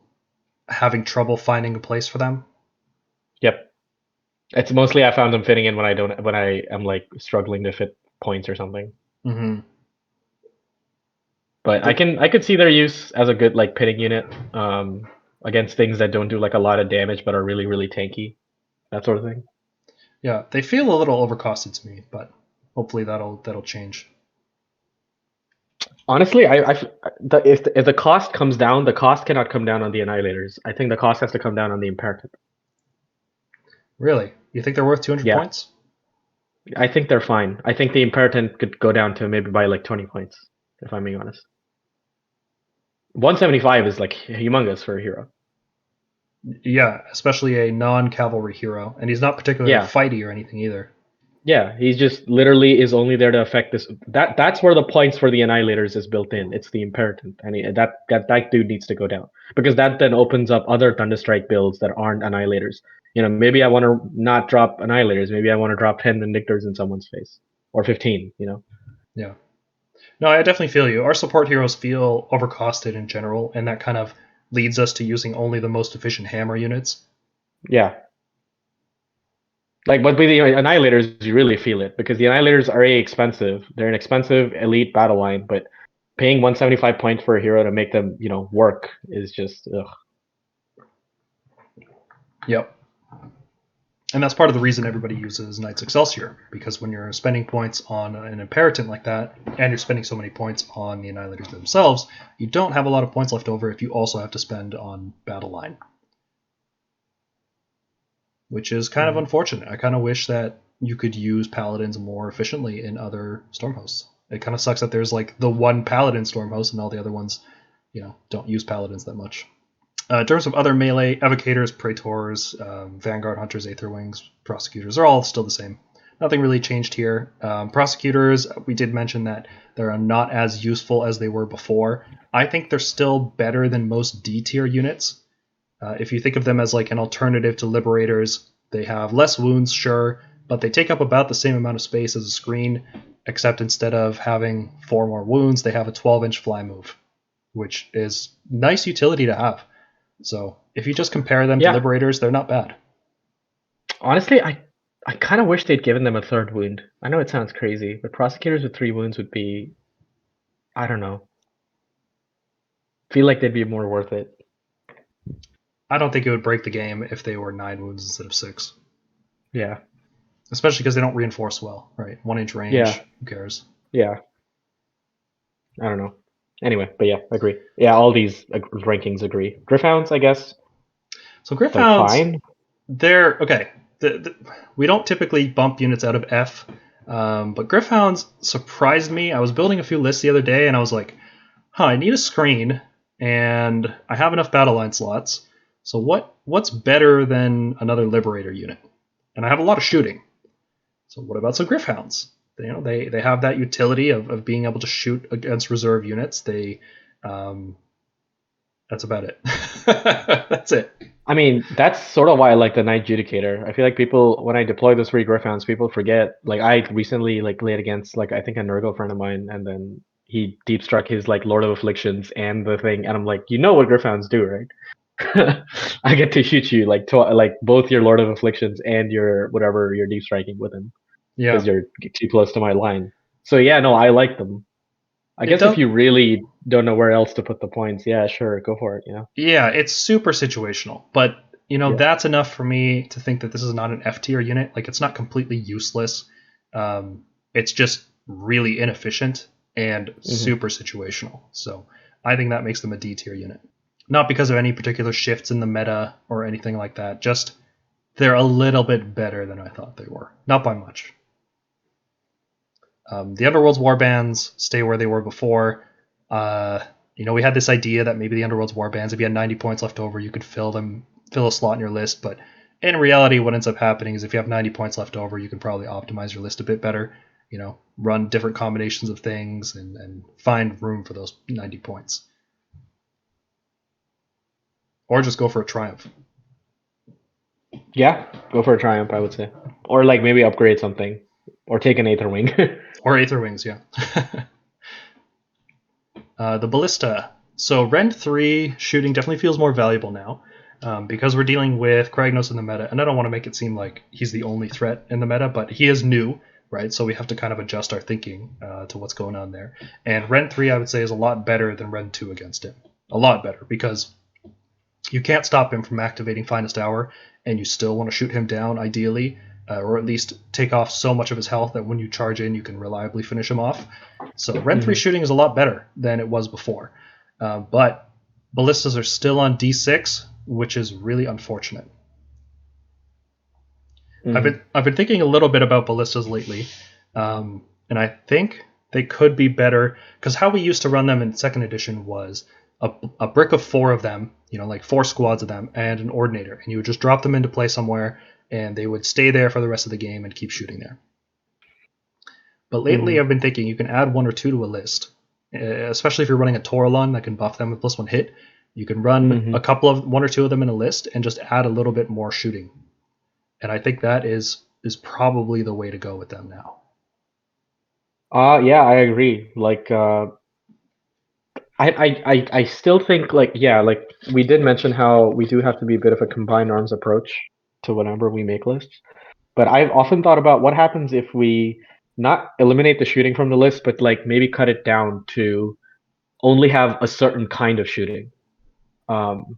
having trouble finding a place for them. Yep. It's mostly I found them fitting in when I am like struggling to fit points or something. Mm-hmm. But I could see their use as a good like pitting unit against things that don't do like a lot of damage but are really really tanky, that sort of thing. Yeah, they feel a little overcosted to me, but hopefully that'll change. Honestly, if the cost comes down, the cost cannot come down on the Annihilators. I think the cost has to come down on the Imperative. Really? You think they're worth 200 points? I think they're fine. I think the Imperative could go down to maybe by like 20 points, if I'm being honest. 175 is like humongous for a hero. Yeah, especially a non-cavalry hero, and he's not particularly fighty or anything either. Yeah, he's just literally is only there to affect this. That's where the points for the Annihilators is built in. It's the Imperative, and that dude needs to go down because that then opens up other Thunderstrike builds that aren't Annihilators. You know, maybe I want to not drop Annihilators. Maybe I want to drop 10 Vindictors in someone's face, or 15. You know. Yeah. No, I definitely feel you. Our support heroes feel overcosted in general, and that kind of leads us to using only the most efficient hammer units. Yeah. Like, but with the Annihilators, you really feel it because the Annihilators are expensive. They're an expensive elite battle line, but paying 175 points for a hero to make them, work is just ugh. Yep. And that's part of the reason everybody uses Knights Excelsior, because when you're spending points on an Imperator like that, and you're spending so many points on the Annihilators themselves, you don't have a lot of points left over if you also have to spend on battle line. which is kind of unfortunate. I kind of wish that you could use Paladins more efficiently in other Stormhosts. It kind of sucks that there's like the one Paladin Stormhost and all the other ones, don't use Paladins that much. In terms of other melee, Evocators, Praetors, Vanguard Hunters, Aetherwings, Prosecutors are all still the same. Nothing really changed here. Prosecutors, we did mention that they're not as useful as they were before. I think they're still better than most D tier units. If you think of them as like an alternative to Liberators, they have less wounds, sure, but they take up about the same amount of space as a screen, except instead of having 4 more wounds, they have a 12-inch fly move, which is nice utility to have. So if you just compare them to Liberators, they're not bad. Honestly, I kind of wish they'd given them a 3rd wound. I know it sounds crazy, but Prosecutors with 3 wounds would be, I don't know, feel like they'd be more worth it. I don't think it would break the game if they were 9 wounds instead of 6. Yeah. Especially because they don't reinforce well, right? 1-inch range, who cares? Yeah. I don't know. Anyway, but yeah, agree. Yeah, all these rankings agree. Gryph-hounds, I guess. So Gryph-hounds, they're okay. We don't typically bump units out of F, but Gryph-hounds surprised me. I was building a few lists the other day, and I was like, I need a screen, and I have enough battle line slots. So what's better than another Liberator unit? And I have a lot of shooting. So what about some Gryph-hounds? They have that utility of being able to shoot against reserve units. That's about it. That's it. I mean, that's sort of why I like the Knight Judicator. I feel like people, when I deploy those 3 Gryph-hounds, people forget. Like, I recently played against I think a Nurgle friend of mine, and then he deep struck his Lord of Afflictions and the thing, and I'm like, you know what Gryph-hounds do, right? I get to shoot you both your Lord of Afflictions and your whatever you're deep striking with him. Yeah, because you're too close to my line. So yeah, no, I like them. I guess if you really don't know where else to put the points, yeah, sure, go for it. Yeah, it's super situational, but that's enough for me to think that this is not an F tier unit. Like, it's not completely useless. It's just really inefficient and super situational. So I think that makes them a D tier unit. Not because of any particular shifts in the meta or anything like that. Just they're a little bit better than I thought they were. Not by much. The Underworld's warbands stay where they were before. We had this idea that maybe the Underworld's warbands, if you had 90 points left over, you could fill a slot in your list. But in reality, what ends up happening is if you have 90 points left over, you can probably optimize your list a bit better. Run different combinations of things and find room for those 90 points. Or just go for a triumph. Yeah, go for a triumph, I would say. Or maybe upgrade something. Or take an Aetherwing. Or Aetherwings, yeah. The Ballista. So Rend 3 shooting definitely feels more valuable now. Because we're dealing with Kragnos in the meta, and I don't want to make it seem like he's the only threat in the meta, but he is new, right? So we have to kind of adjust our thinking to what's going on there. And Rend 3, I would say, is a lot better than Rend 2 against him. A lot better, because you can't stop him from activating Finest Hour, and you still want to shoot him down, ideally, or at least take off so much of his health that when you charge in, you can reliably finish him off. So Rend 3 shooting is a lot better than it was before. But Ballistas are still on D6, which is really unfortunate. I've been thinking a little bit about Ballistas lately, and I think they could be better, because how we used to run them in 2nd edition was a brick of 4 of them, 4 squads of them, and an Ordinator, and you would just drop them into play somewhere, and they would stay there for the rest of the game and keep shooting there. But lately I've been thinking you can add 1 or 2 to a list, especially if you're running a Taurolon that can buff them with +1 hit. You can run 1 or 2 of them in a list and just add a little bit more shooting. And I think that is probably the way to go with them now. Yeah, I agree. I still think we did mention how we do have to be a bit of a combined arms approach to whenever we make lists. But I've often thought about what happens if we not eliminate the shooting from the list, but maybe cut it down to only have a certain kind of shooting. And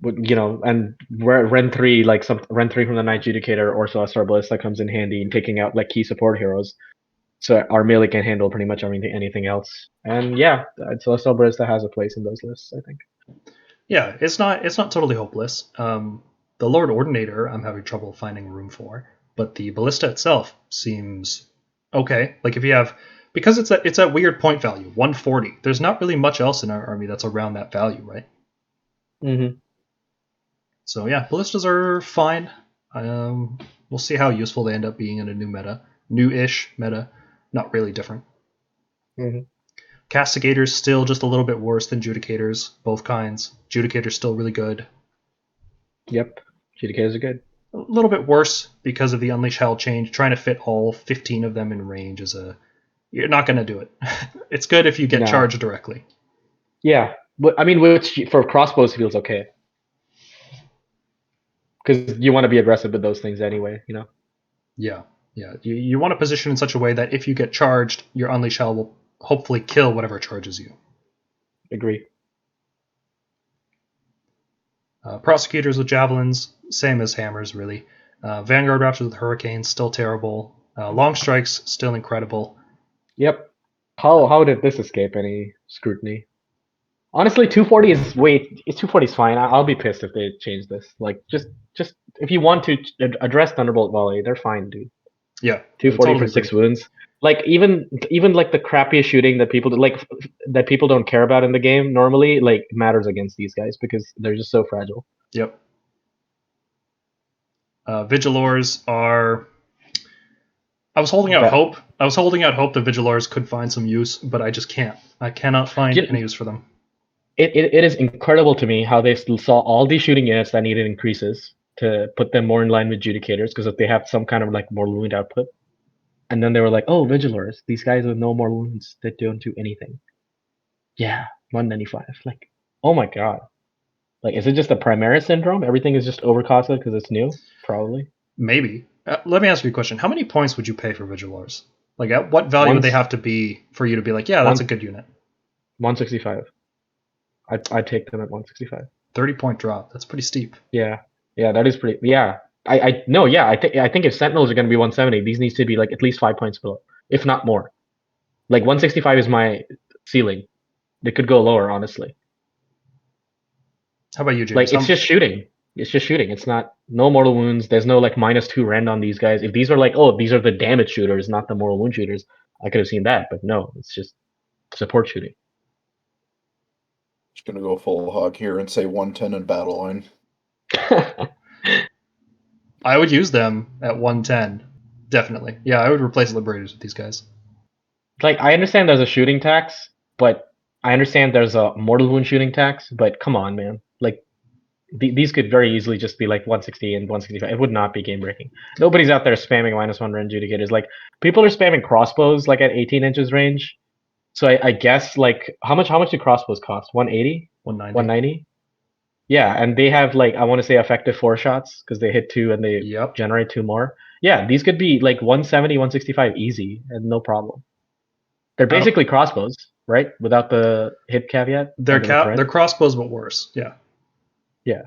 Rend 3, Rend 3 from the Knight Judicator or Celestial Ballista comes in handy in taking out key support heroes. So our melee can handle pretty much anything else. And yeah, Celestial Ballista has a place in those lists, I think. Yeah, it's not totally hopeless. The Lord Ordinator, I'm having trouble finding room for, but the Ballista itself seems okay. Like if you have, because it's a weird point value, 140. There's not really much else in our army that's around that value, right? Mm-hmm. So yeah, ballistas are fine. We'll see how useful they end up being in a new-ish meta. Not really different. Mm-hmm. Castigators still just a little bit worse than Judicators, both kinds. Judicators still really good. Yep, Judicators are good. A little bit worse because of the Unleash Hell change. Trying to fit all 15 of them in range you're not going to do it. It's good if you get charged directly. Yeah, but I mean, which for crossbows feels okay. Because you want to be aggressive with those things anyway, you know? Yeah. You want to position in such a way that if you get charged, your Unleash Hell will hopefully kill whatever charges you. Agree. Prosecutors with Javelins, same as Hammers, really. Vanguard Raptors with Hurricanes, still terrible. Long Strikes, still incredible. Yep. How did this escape any scrutiny? Honestly, 240 is 240 is fine. I'll be pissed if they change this. Like, just if you want to address Thunderbolt Volley, they're fine, dude. Yeah, 240 totally for 6 wounds. Like even like the crappiest shooting that people don't care about in the game normally, like matters against these guys because they're just so fragile. Yep. Vigilors are. I was holding out hope. I was holding out hope that Vigilors could find some use, but I just can't. I cannot find any use for them. It is incredible to me how they saw all these shooting units that needed increases to put them more in line with Judicators because if they have some kind of like more wound output. And then they were like, oh, Vigilors, these guys with no more wounds, they don't do anything. Yeah, 195. Like, oh my god. Like, is it just a Primaris syndrome? Everything is just overcosted because it's new? Probably. Maybe. Let me ask you a question. How many points would you pay for Vigilors? Like, at what value would they have to be for you to be like, yeah, that's a good unit? 165. I'd take them at 165. 30-point drop. That's pretty steep. Yeah, that is pretty. Yeah, I think if Sentinels are going to be 170, these needs to be like at least 5 points below, if not more. Like 165 is my ceiling. They could go lower, honestly. How about you, James? Like it's just shooting. It's just shooting. It's not no mortal wounds. There's no like -2 rend on these guys. If these are like, oh, these are the damage shooters, not the mortal wound shooters, I could have seen that. But no, it's just support shooting. Just gonna go full hog here and say 110 in battle line. I would use them at 110. Definitely. Yeah, I would replace Liberators with these guys. Like, I understand there's a shooting tax, but I understand there's a mortal wound shooting tax, but come on, man. Like, these could very easily just be like 160 and 165. It would not be game breaking. Nobody's out there spamming -1 rend Judicators. Like, people are spamming crossbows like at 18 inches range. So I guess like how much do crossbows cost? 180? 190? Yeah, and they have like I want to say effective 4 shots because they hit 2 and they generate 2 more. Yeah, these could be like 170, 165 easy and no problem. They're basically crossbows, right? Without the hit caveat. They're crossbows, but worse. Yeah. Yeah.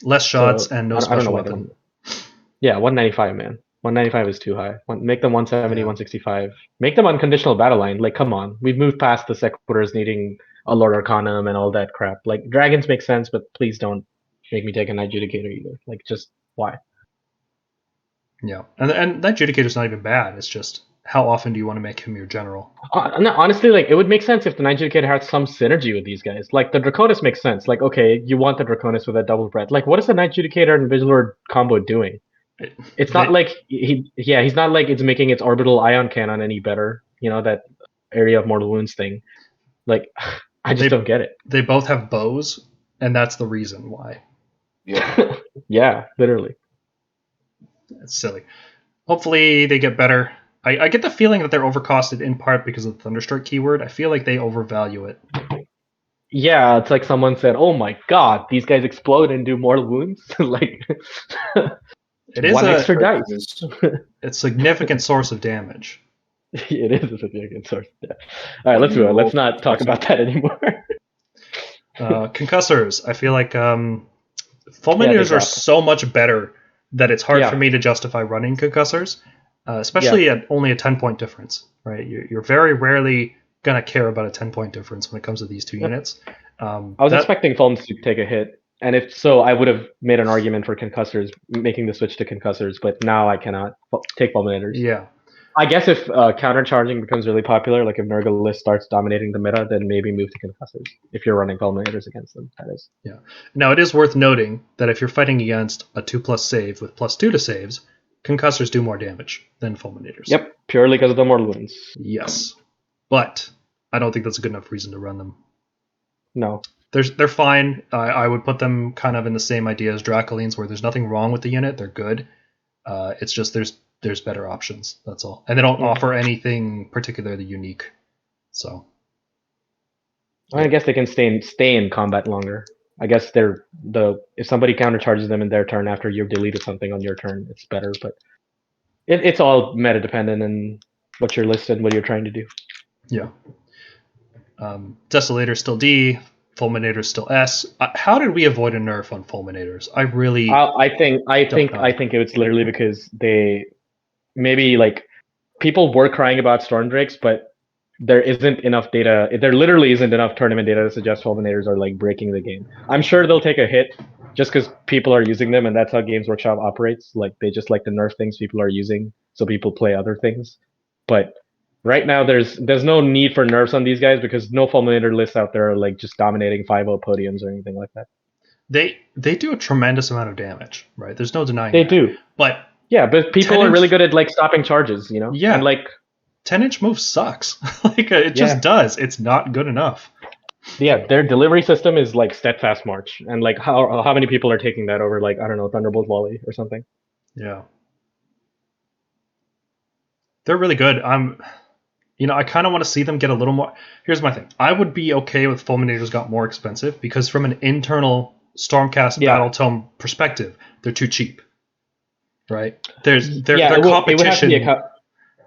Less shots and no special weapon. Yeah, 195, man. 195 is too high. Make them 170, 165. Make them unconditional battle line. Like, come on. We've moved past the Sequitors needing a Lord Arcanum and all that crap. Like, dragons make sense, but please don't make me take a Knight Judicator either. Like, just why? Yeah, and that Judicator's not even bad. It's just how often do you want to make him your general? No, honestly, like it would make sense if the Knight Judicator had some synergy with these guys. Like the Draconis makes sense. Like, okay, you want the Draconis with a double breath. Like, what is the Knight Judicator and Vigilord combo doing? It's not like he's not like it's making its orbital ion cannon any better. You know, that area of mortal wounds thing. Like, I just don't get it. They both have bows, and that's the reason why. Yeah. Yeah, literally. It's silly. Hopefully they get better. I get the feeling that they're overcosted in part because of the Thunderstrike keyword. I feel like they overvalue it. Yeah, it's like someone said, "Oh my god, these guys explode and do mortal wounds." Like, it is one extra dice. It's a significant source of damage. It is a significant source. Yeah. All right, let's move on. Let's not talk about that anymore. Concussors. I feel like fulminators are so much better that it's hard for me to justify running concussors, especially at only a 10-point difference. Right? You're very rarely gonna care about a 10-point difference when it comes to these two units. I was expecting Fulms to take a hit And if so, I would have made an argument for concussors, making the switch to concussors, but now I cannot take fulminators. Yeah. I guess if countercharging becomes really popular, like if Nurgle starts dominating the meta, then maybe move to concussors. If you're running fulminators against them, that is. Yeah. Now, it is worth noting that if you're fighting against a 2+ save with +2 to saves, concussors do more damage than fulminators. Yep, purely because of the mortal wounds. Yes. But I don't think that's a good enough reason to run them. No. They're fine. I would put them kind of in the same idea as Dracolines, where there's nothing wrong with the unit. They're good. It's just there's better options. That's all. And they don't offer anything particularly unique. So I guess they can stay in combat longer. I guess if somebody countercharges them in their turn after you've deleted something on your turn, it's better. But it's all meta dependent and what you're listed, what you're trying to do. Yeah. Desolator still D. Fulminator still S. How did we avoid a nerf on Fulminators? I really. I think it was literally because they maybe like people were crying about Storm Drakes, but there isn't enough data. There literally isn't enough tournament data to suggest Fulminators are like breaking the game. I'm sure they'll take a hit just because people are using them, and that's how Games Workshop operates. Like they just like to nerf things people are using, so people play other things. But right now, there's no need for nerfs on these guys because no Fulminator lists out there are like just dominating 5-0 podiums or anything like that. They do a tremendous amount of damage, right? There's no denying they that. do. But yeah, but people are really good at like stopping charges, you know? Yeah. And like 10-inch move sucks. Like it just does. It's not good enough. Yeah, their delivery system is like steadfast march, and like how many people are taking that over like I don't know Thunderbolt volley or something? Yeah, they're really good. I kind of want to see them get a little more. Here's my thing. I would be okay with Fulminators got more expensive because from an internal Stormcast battle tome perspective, they're too cheap. Right? Their competition.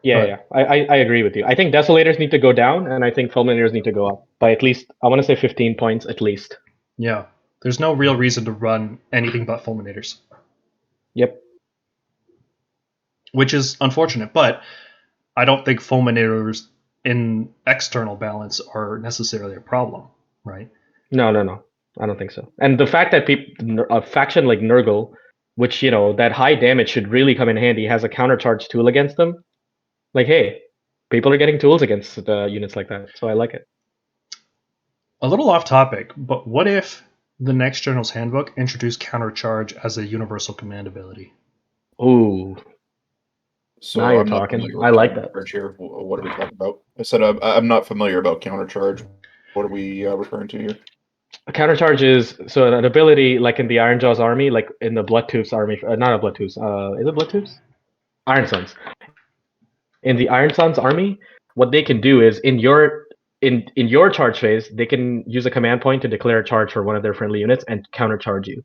I agree with you. I think Desolators need to go down, and I think Fulminators need to go up by at least, I want to say 15 points at least. Yeah. There's no real reason to run anything but Fulminators. Yep. Which is unfortunate, but I don't think Fulminators in external balance are necessarily a problem, right? No. I don't think so. And the fact that a faction like Nurgle, which, that high damage should really come in handy, has a countercharge tool against them. Like, hey, people are getting tools against units like that, so I like it. A little off topic, but what if the next General's Handbook introduced countercharge as a universal command ability? Ooh. So now you're talking. I like that. Here. What are we talking about? I said I'm not familiar about countercharge. What are we referring to here? A countercharge is so an ability like in the Ironjaw's army, like in the Bloodtooth's army. Not a Bloodtooth's. Is it Bloodtooth's? Iron Sons. In the Iron Sons army, what they can do is in your charge phase, they can use a command point to declare a charge for one of their friendly units and countercharge you.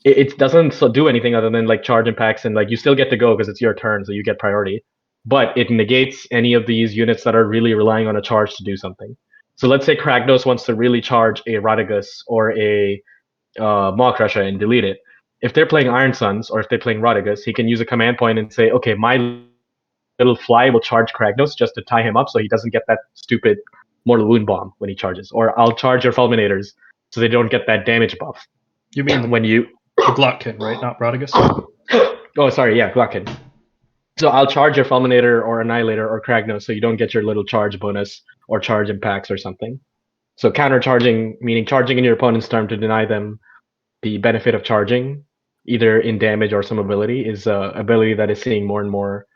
It doesn't do anything other than like charge impacts and like you still get to go because it's your turn, so you get priority. But it negates any of these units that are really relying on a charge to do something. So let's say Kragnos wants to really charge a Radagus or a Maw Crusher and delete it. If they're playing Iron Sons or if they're playing Radagus, he can use a command point and say, okay, my little fly will charge Kragnos just to tie him up so he doesn't get that stupid mortal wound bomb when he charges. Or I'll charge your Fulminators so they don't get that damage buff. You mean when you... The Glotkin, right? Not Radagus? Oh, sorry, yeah, Glotkin. So I'll charge your Fulminator or Annihilator or Kragnos so you don't get your little charge bonus or charge impacts or something. So countercharging, meaning charging in your opponent's turn to deny them the benefit of charging, either in damage or some ability, is an ability that is seeing more and more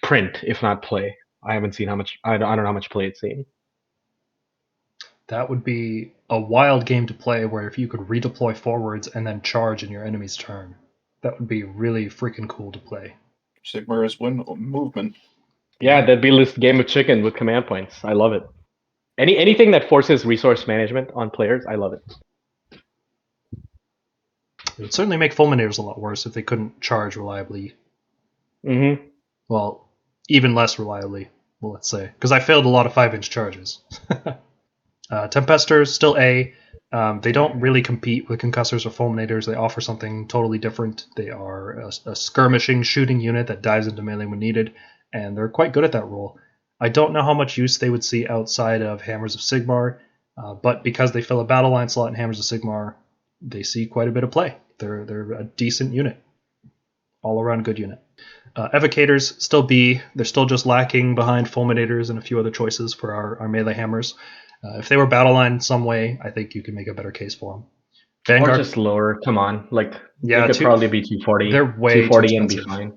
print, if not play. I haven't seen how much. I don't know how much play it's seen. That would be a wild game to play where if you could redeploy forwards and then charge in your enemy's turn. That would be really freaking cool to play. Sigmar's win movement. Yeah, that'd be this game of chicken with command points. I love it. Anything that forces resource management on players, I love it. It would certainly make Fulminators a lot worse if they couldn't charge reliably. Mm-hmm. Well, even less reliably, well, let's say. Because I failed a lot of 5-inch charges. Tempesters, still A. They don't really compete with Concussors or Fulminators. They offer something totally different. They are a skirmishing, shooting unit that dives into melee when needed, and they're quite good at that role. I don't know how much use they would see outside of Hammers of Sigmar, but because they fill a battle line slot in Hammers of Sigmar, they see quite a bit of play. They're a decent unit, all around good unit. Evocators still B. They're still just lacking behind Fulminators and a few other choices for our melee hammers. If they were battle line in some way, I think you can make a better case for them. Vanguard, or just lower. Come on, like yeah, they could probably be 240. They're way 240 too and be expensive. fine.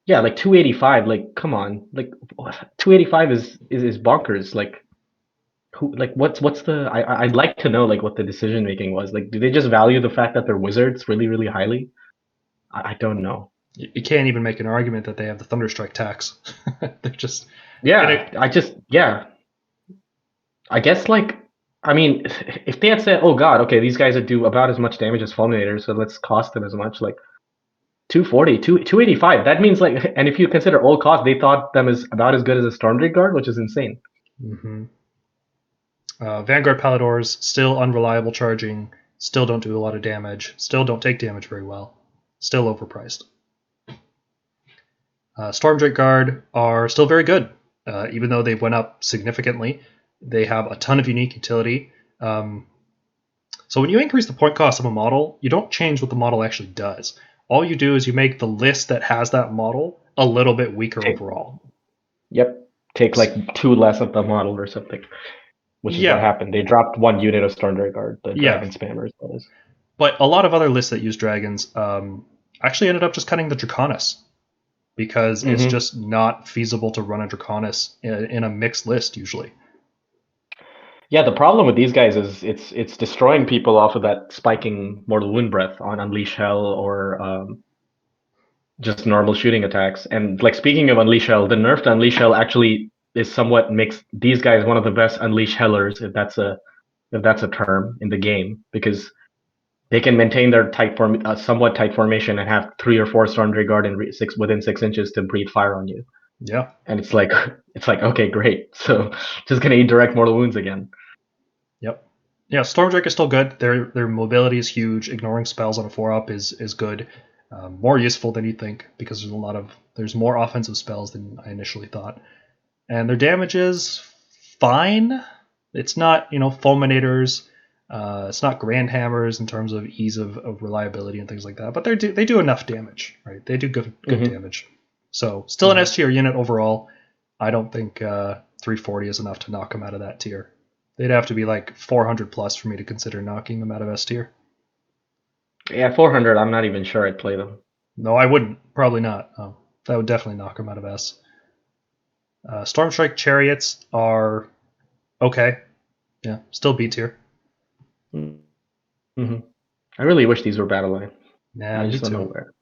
Yeah, like 285. Like, come on, like 285 is bonkers. Like, who? Like, what's the? I'd like to know like what the decision making was. Like, do they just value the fact that they're wizards really highly? I don't know. You can't even make an argument that they have the Thunderstrike tax. They're just Yeah, I guess like. I mean, if they had said, "Oh God, okay, these guys would do about as much damage as Fulminators, so let's cost them as much," like 240, 285. That means like, and if you consider all cost, they thought them as about as good as a Stormdrake Guard, which is insane. Mm-hmm. Vanguard Paladors, still unreliable charging, still don't do a lot of damage, still don't take damage very well, still overpriced. Stormdrake Guard are still very good, even though they went up significantly. They have a ton of unique utility. So when you increase the point cost of a model, you don't change what the model actually does. All you do is you make the list that has that model a little bit weaker overall. Yep. Take like 2 less of the model or something. Which is what happened. They dropped 1 unit of Stormdrake Guard, the Dragon Spammers, that is. But a lot of other lists that use dragons actually ended up just cutting the Draconis, because it's just not feasible to run a Draconis in a mixed list usually. Yeah, the problem with these guys is it's destroying people off of that spiking Mortal Wound Breath on Unleash Hell or just normal shooting attacks. And like speaking of Unleash Hell, the nerf to Unleash Hell actually is somewhat makes these guys one of the best Unleash Hellers, if that's a term in the game, because they can maintain their somewhat tight formation and have 3 or 4 Stormdrake Guard within 6 inches to breathe fire on you. Yeah. And it's like okay, great. So just gonna eat direct mortal wounds again. Yep. Yeah, Stormdrake is still good. Their mobility is huge. Ignoring spells on a 4-up is good. More useful than you think, because there's more offensive spells than I initially thought. And their damage is fine. It's not, Fulminators. It's not Grand Hammers in terms of ease of reliability and things like that. But they do enough damage, right? They do good damage. So still an S tier unit overall. I don't think 340 is enough to knock them out of that tier. They'd have to be like 400 plus for me to consider knocking them out of S tier. Yeah, 400. I'm not even sure I'd play them. No, I wouldn't. Probably not. That would definitely knock them out of S. Stormstrike Chariots are okay. Yeah, still B tier. I really wish these were battle line. Yeah, I just don't know where.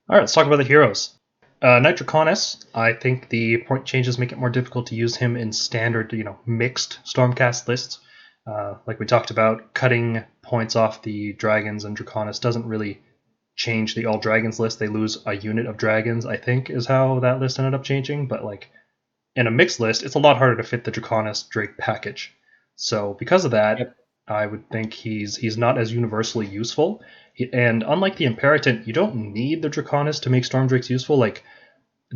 All right, let's talk about the heroes. Knight Draconis, I think the point changes make it more difficult to use him in standard, mixed Stormcast lists. Like we talked about, cutting points off the dragons and Draconis doesn't really change the all dragons list. They lose a unit of dragons, I think, is how that list ended up changing. But like in a mixed list, it's a lot harder to fit the Draconis Drake package. So because of that, I would think he's not as universally useful. And unlike the Imperatant, you don't need the Draconis to make Stormdrakes useful. Like,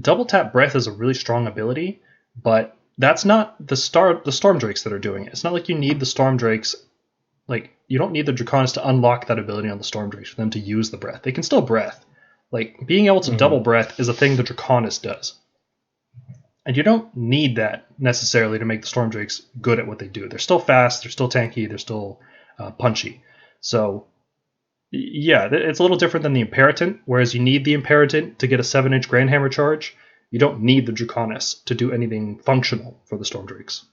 Double Tap Breath is a really strong ability, but that's not the Stormdrakes that are doing it. It's not like you need the Stormdrakes. Like, you don't need the Draconis to unlock that ability on the Stormdrakes for them to use the Breath. They can still Breath. Like, being able to double Breath is a thing the Draconis does. And you don't need that necessarily to make the Stormdrakes good at what they do. They're still fast, they're still tanky, they're still punchy. So, yeah, it's a little different than the Imperatant, whereas you need the Imperatant to get a 7-inch Grand Hammer charge. You don't need the Draconis to do anything functional for the Stormdrakes.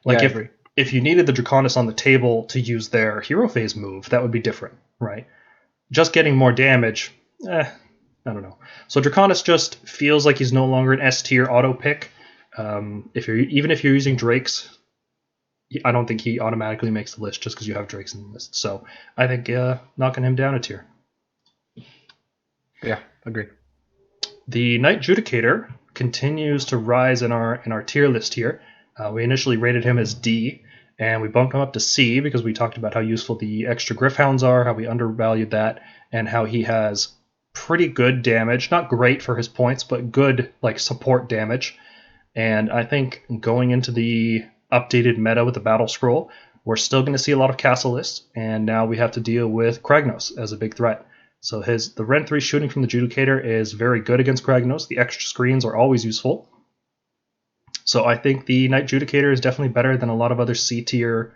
Like, if you needed the Draconis on the table to use their Hero Phase move, that would be different, right? Just getting more damage, I don't know. So Draconis just feels like he's no longer an S tier auto pick. Even if you're using Drakes, I don't think he automatically makes the list just because you have Drakes in the list. So I think knocking him down a tier. Yeah, agree. The Knight Judicator continues to rise in our tier list here. We initially rated him as D, and we bumped him up to C because we talked about how useful the extra Gryph-hounds are, how we undervalued that, and how he has pretty good damage. Not great for his points, but good like support damage. And I think going into the updated meta with the Battlescroll, we're still going to see a lot of castle lists, and now we have to deal with Kragnos as a big threat. So the Rend 3 shooting from the Judicator is very good against Kragnos. The extra screens are always useful. So I think the Knight Judicator is definitely better than a lot of other C tier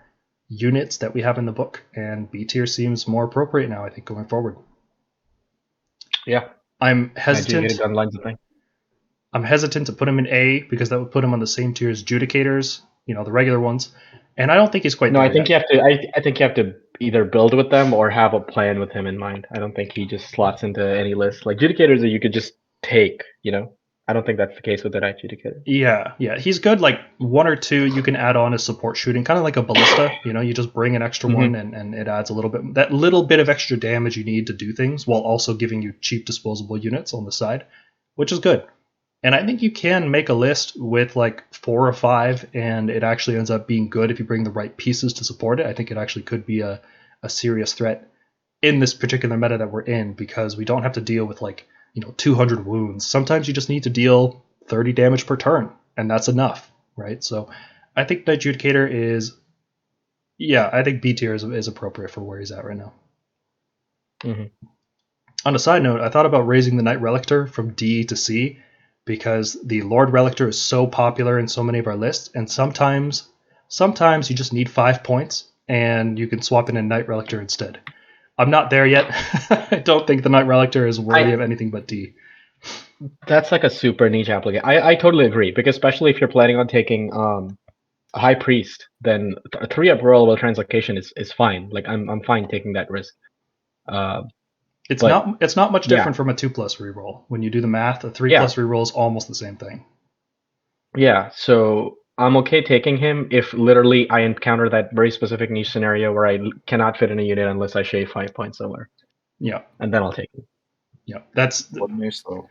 units that we have in the book, and B tier seems more appropriate now, I think, going forward. Yeah. I'm I do hesitant. get it done lines of thing. I'm hesitant to put him in A because that would put him on the same tier as Judicators, the regular ones. And I don't think he's quite No, there I think yet. you have to. I think you have to either build with them or have a plan with him in mind. I don't think he just slots into any list. Like Judicators that you could just take. I don't think that's the case with the Knight Judicator. Yeah. He's good. Like 1 or 2 you can add on as support shooting, kind of like a ballista. You just bring an extra one and it adds a little bit. That little bit of extra damage you need to do things while also giving you cheap disposable units on the side, which is good. And I think you can make a list with like 4 or 5, and it actually ends up being good if you bring the right pieces to support it. I think it actually could be a serious threat in this particular meta that we're in, because we don't have to deal with 200 wounds. Sometimes you just need to deal 30 damage per turn, and that's enough, right? So I think Knight Judicator I think B tier is appropriate for where he's at right now. On a side note, I thought about raising the Knight Relictor from D to C, because the Lord Relictor is so popular in so many of our lists, and sometimes you just need 5 points, and you can swap in a Knight Relictor instead. I'm not there yet. I don't think the Knight Relictor is worthy of anything but D. That's like a super niche application. I totally agree, because especially if you're planning on taking a High Priest, then a 3-up roll with Translocation is fine. Like I'm fine taking that risk. It's not much different from a 2+ reroll. When you do the math, a 3+ reroll is almost the same thing. Yeah, so I'm okay taking him if literally I encounter that very specific niche scenario where I cannot fit in a unit unless I shave 5 points somewhere. Yeah. And then I'll take him. Yeah, that's what nice though.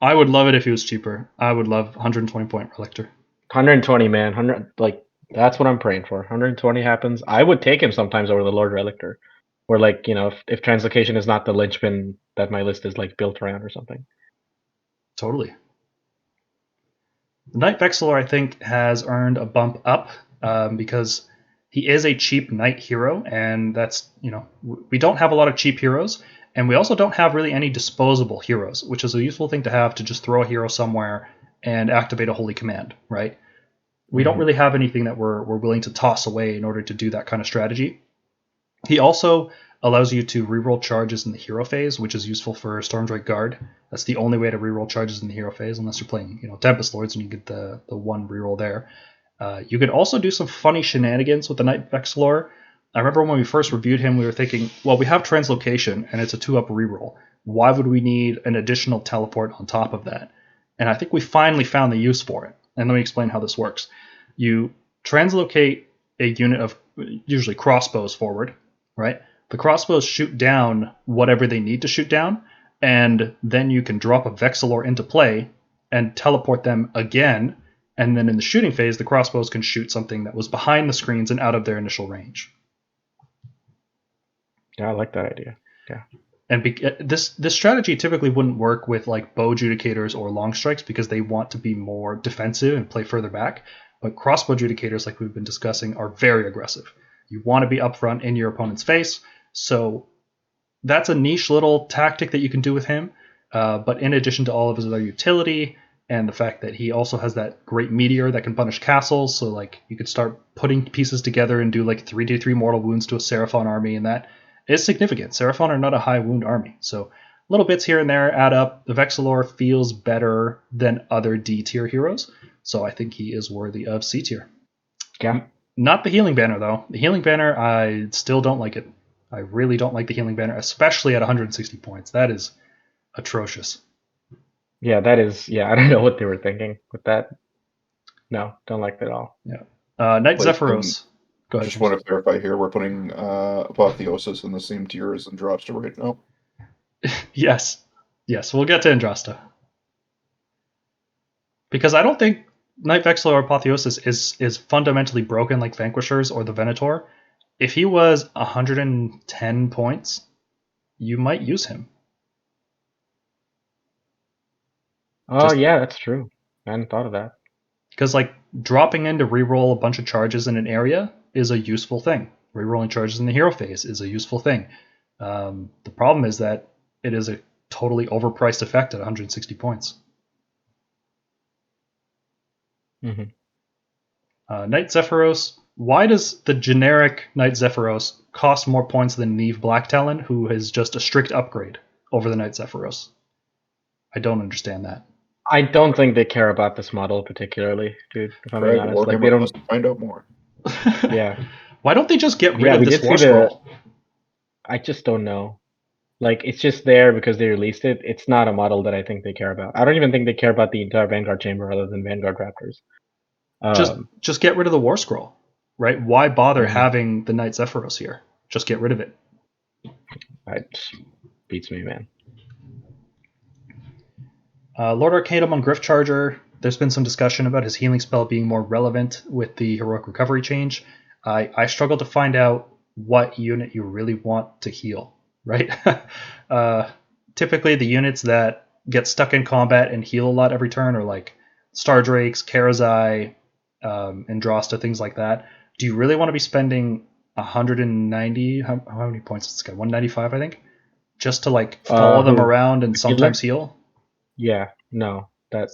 I would love it if he was cheaper. I would love 120 point Relictor. 120, man. 100, that's what I'm praying for. 120 happens. I would take him sometimes over the Lord Relictor. Or if Translocation is not the linchpin that my list is built around or something. Totally. The Knight Vexillor, I think, has earned a bump up because he is a cheap knight hero, and that's, we don't have a lot of cheap heroes, and we also don't have really any disposable heroes, which is a useful thing to have, to just throw a hero somewhere and activate a holy command, right? We don't really have anything that we're willing to toss away in order to do that kind of strategy. He also allows you to reroll charges in the hero phase, which is useful for Stormdrake Guard. That's the only way to reroll charges in the hero phase, unless you're playing, Tempest Lords, and you get the 1 reroll there. You could also do some funny shenanigans with the Knight Vexillor. I remember when we first reviewed him, we were thinking, well, we have Translocation, and it's a 2-up reroll. Why would we need an additional teleport on top of that? And I think we finally found the use for it. And let me explain how this works. You translocate a unit of usually crossbows forward, right? The crossbows shoot down whatever they need to shoot down, and then you can drop a Vexillor into play and teleport them again, and then in the shooting phase, the crossbows can shoot something that was behind the screens and out of their initial range. Yeah, I like that idea. Yeah. And this strategy typically wouldn't work with bow judicators or long strikes because they want to be more defensive and play further back. But crossbow judicators, like we've been discussing, are very aggressive. You want to be upfront in your opponent's face. So that's a niche little tactic that you can do with him. But in addition to all of his other utility and the fact that he also has that great meteor that can punish castles, so you could start putting pieces together and do 3d3 mortal wounds to a Seraphon army, and that is significant. Seraphon are not a high wound army, so little bits here and there add up. The Vexillor feels better than other D tier heroes, so I think he is worthy of C tier. Yeah. Not the Healing Banner, though. The Healing Banner, I still don't like it. I really don't like the Healing Banner, especially at 160 points. That is atrocious. Yeah, that is. Yeah, I don't know what they were thinking with that. No, don't like that at all. Yeah. Knight Zephyros. Go ahead. Just want to clarify here, we're putting Apotheosis in the same tier as Andrasta right now. Yes, we'll get to Andrasta. Because I don't think Knight Vexillor or Apotheosis is fundamentally broken like Vanquishers or the Venator. If he was 110 points, you might use him. Oh, yeah, that's true. I hadn't thought of that. Because dropping in to reroll a bunch of charges in an area is a useful thing. Rerolling charges in the hero phase is a useful thing. The problem is that it is a totally overpriced effect at 160 points. Mm-hmm. Knight Zephyros. Why does the generic Knight Zephyros cost more points than Neve Black Talon, who is just a strict upgrade over the Knight Zephyros? I don't understand that. I don't think they care about this model particularly, dude. If I'm being Craig, honest, like they don't. must find out more. Yeah. Why don't they just get rid Yeah, of we this did War see the. Scroll? I just don't know. Like it's just there because they released it. It's not a model that I think they care about. I don't even think they care about the entire Vanguard chamber other than Vanguard Raptors. Just get rid of the War Scroll, right? Why bother Mhm. having the Knight Zephyros here? Just get rid of it. It beats me, man. Lord Arcanum on Griff Charger. There's been some discussion about his healing spell being more relevant with the heroic recovery change. I struggle to find out what unit you really want to heal, right? Typically, the units that get stuck in combat and heal a lot every turn are like Star Drakes, Karazai, Androsta, things like that. Do you really want to be spending 190? How many points is this guy? 195, I think, just to like follow them around and sometimes heal. Yeah, no, I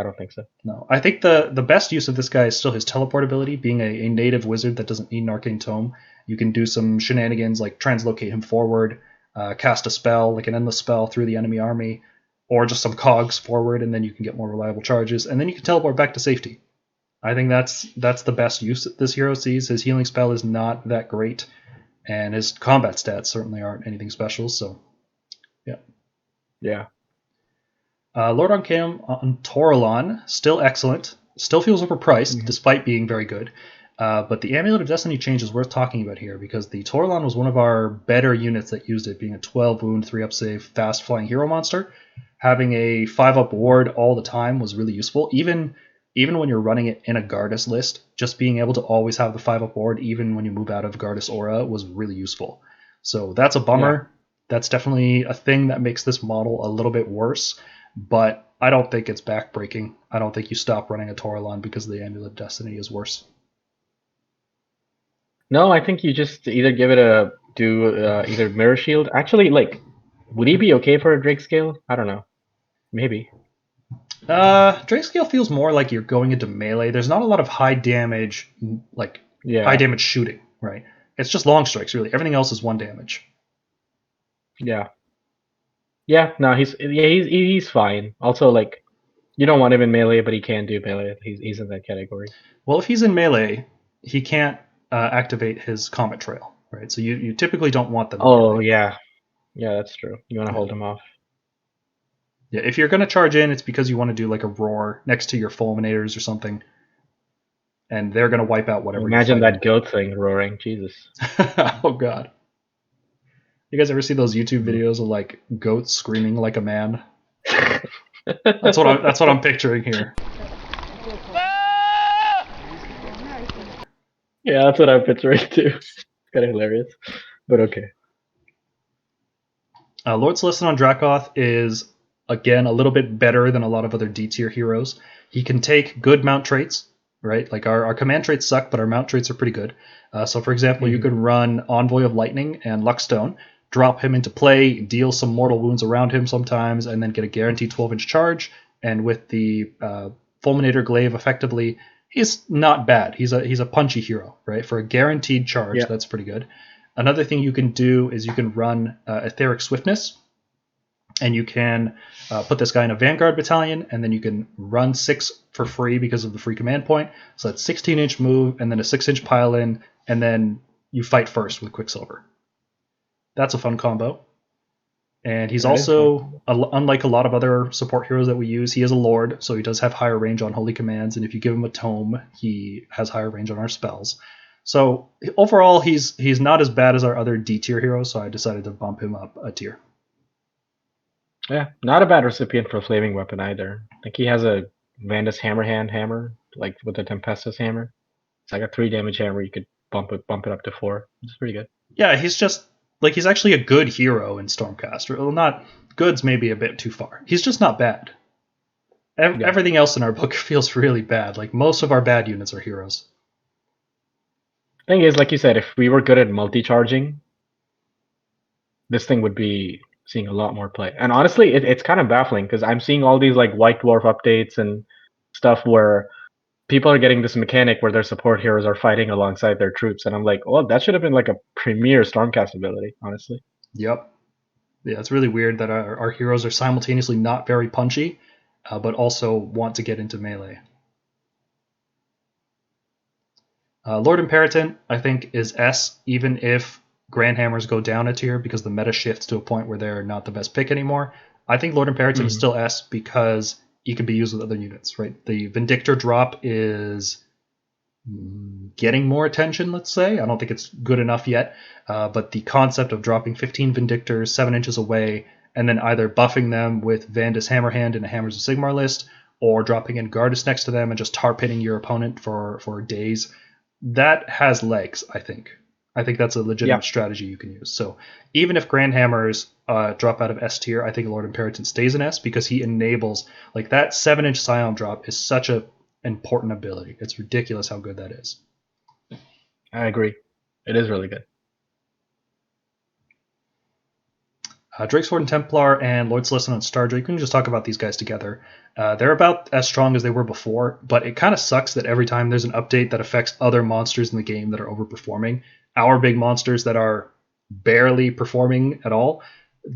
don't think so. No, I think the best use of this guy is still his teleport ability. Being a native wizard that doesn't need an arcane tome, you can do some shenanigans like translocate him forward, cast a spell like an endless spell through the enemy army, or just some cogs forward, and then you can get more reliable charges, and then you can teleport back to safety. I think that's the best use that this hero sees. His healing spell is not that great, and his combat stats certainly aren't anything special. So, Yeah. Lord Arcanum on Toralon, still excellent. Still feels overpriced, despite being very good. But the Amulet of Destiny change is worth talking about here, because the Toralon was one of our better units that used it, being a 12 wound, 3-up save, fast flying hero monster. Having a 5-up ward all the time was really useful. Even when you're running it in a Gardas list, just being able to always have the 5-up ward, even when you move out of Gardas Aura, was really useful. So that's a bummer. Yeah. That's definitely a thing that makes this model a little bit worse. But I don't think it's backbreaking. I don't think you stop running a Toralon because the Amulet of Destiny is worse. No, I think you just either give it either Mirror Shield. Actually, like, would he be okay for a Drake scale? I don't know. Maybe. Drake scale feels more like you're going into melee. There's not a lot of high damage, high damage shooting, right? It's just long strikes, really. Everything else is 1 damage. Yeah. Yeah, no, he's fine. Also, like, you don't want him in melee, but he can do melee. He's in that category. Well, if he's in melee, he can't activate his Comet Trail, right? So you typically don't want them. Oh, yeah. Yeah, that's true. You want to hold him off. Yeah, if you're going to charge in, it's because you want to do like a roar next to your Fulminators or something, and they're going to wipe out whatever. Imagine that goat thing roaring. Jesus. Oh, God. You guys ever see those YouTube videos of like goats screaming like a man? That's what I'm picturing here. Yeah, that's what I'm picturing too. It's kind of hilarious, but okay. Lord Celestin on Dracoth is again a little bit better than a lot of other D tier heroes. He can take good mount traits, right? Like our command traits suck, but our mount traits are pretty good. So for example, you could run Envoy of Lightning and Luckstone, drop him into play, deal some mortal wounds around him sometimes, and then get a guaranteed 12-inch charge. And with the Fulminator Glaive, effectively, he's not bad. He's a punchy hero, right? For a guaranteed charge, that's pretty good. Another thing you can do is you can run Etheric Swiftness, and you can put this guy in a Vanguard battalion, and then you can run 6 for free because of the free command point. So that's 16-inch move, and then a 6-inch pile-in, and then you fight first with Quicksilver. That's a fun combo. And he's also, unlike a lot of other support heroes that we use, he is a Lord, so he does have higher range on Holy Commands, and if you give him a tome, he has higher range on our spells. So overall, he's not as bad as our other D tier heroes, so I decided to bump him up a tier. Yeah, not a bad recipient for a flaming weapon either. I think he has a Vandus Hammerhand hammer, like with the Tempestus hammer. It's like a 3 damage hammer. You could bump it up to 4. It's pretty good. Yeah, he's actually a good hero in Stormcast. Well, not good's maybe a bit too far. He's just not bad. Everything else in our book feels really bad. Like most of our bad units are heroes. Thing is, like you said, if we were good at multi-charging, this thing would be seeing a lot more play. And honestly, it's kind of baffling because I'm seeing all these like White Dwarf updates and stuff where people are getting this mechanic where their support heroes are fighting alongside their troops, and I'm like, well, that should have been like a premier Stormcast ability, honestly. Yep. Yeah, it's really weird that our heroes are simultaneously not very punchy, but also want to get into melee. Lord Imperator, I think, is S, even if Grand Hammers go down a tier because the meta shifts to a point where they're not the best pick anymore. I think Lord Imperator is still S because he can be used with other units, right? The Vindictor drop is getting more attention, let's say. I don't think it's good enough yet, but the concept of dropping 15 Vindictors 7 inches away and then either buffing them with Vandus Hammerhand in a Hammers of Sigmar list or dropping in Gardas next to them and just tar pitting your opponent for days, that has legs, I think. I think that's a legitimate strategy you can use. So even if Grand Hammers drop out of S tier, I think Lord Imperator stays in S because he enables, like, that 7-inch Scion drop is such a important ability. It's ridiculous how good that is. I agree. It is really good. Drakesword and Templar and Lord Celestin and Stardrake, we can just talk about these guys together. They're about as strong as they were before, but it kind of sucks that every time there's an update that affects other monsters in the game that are overperforming, our big monsters that are barely performing at all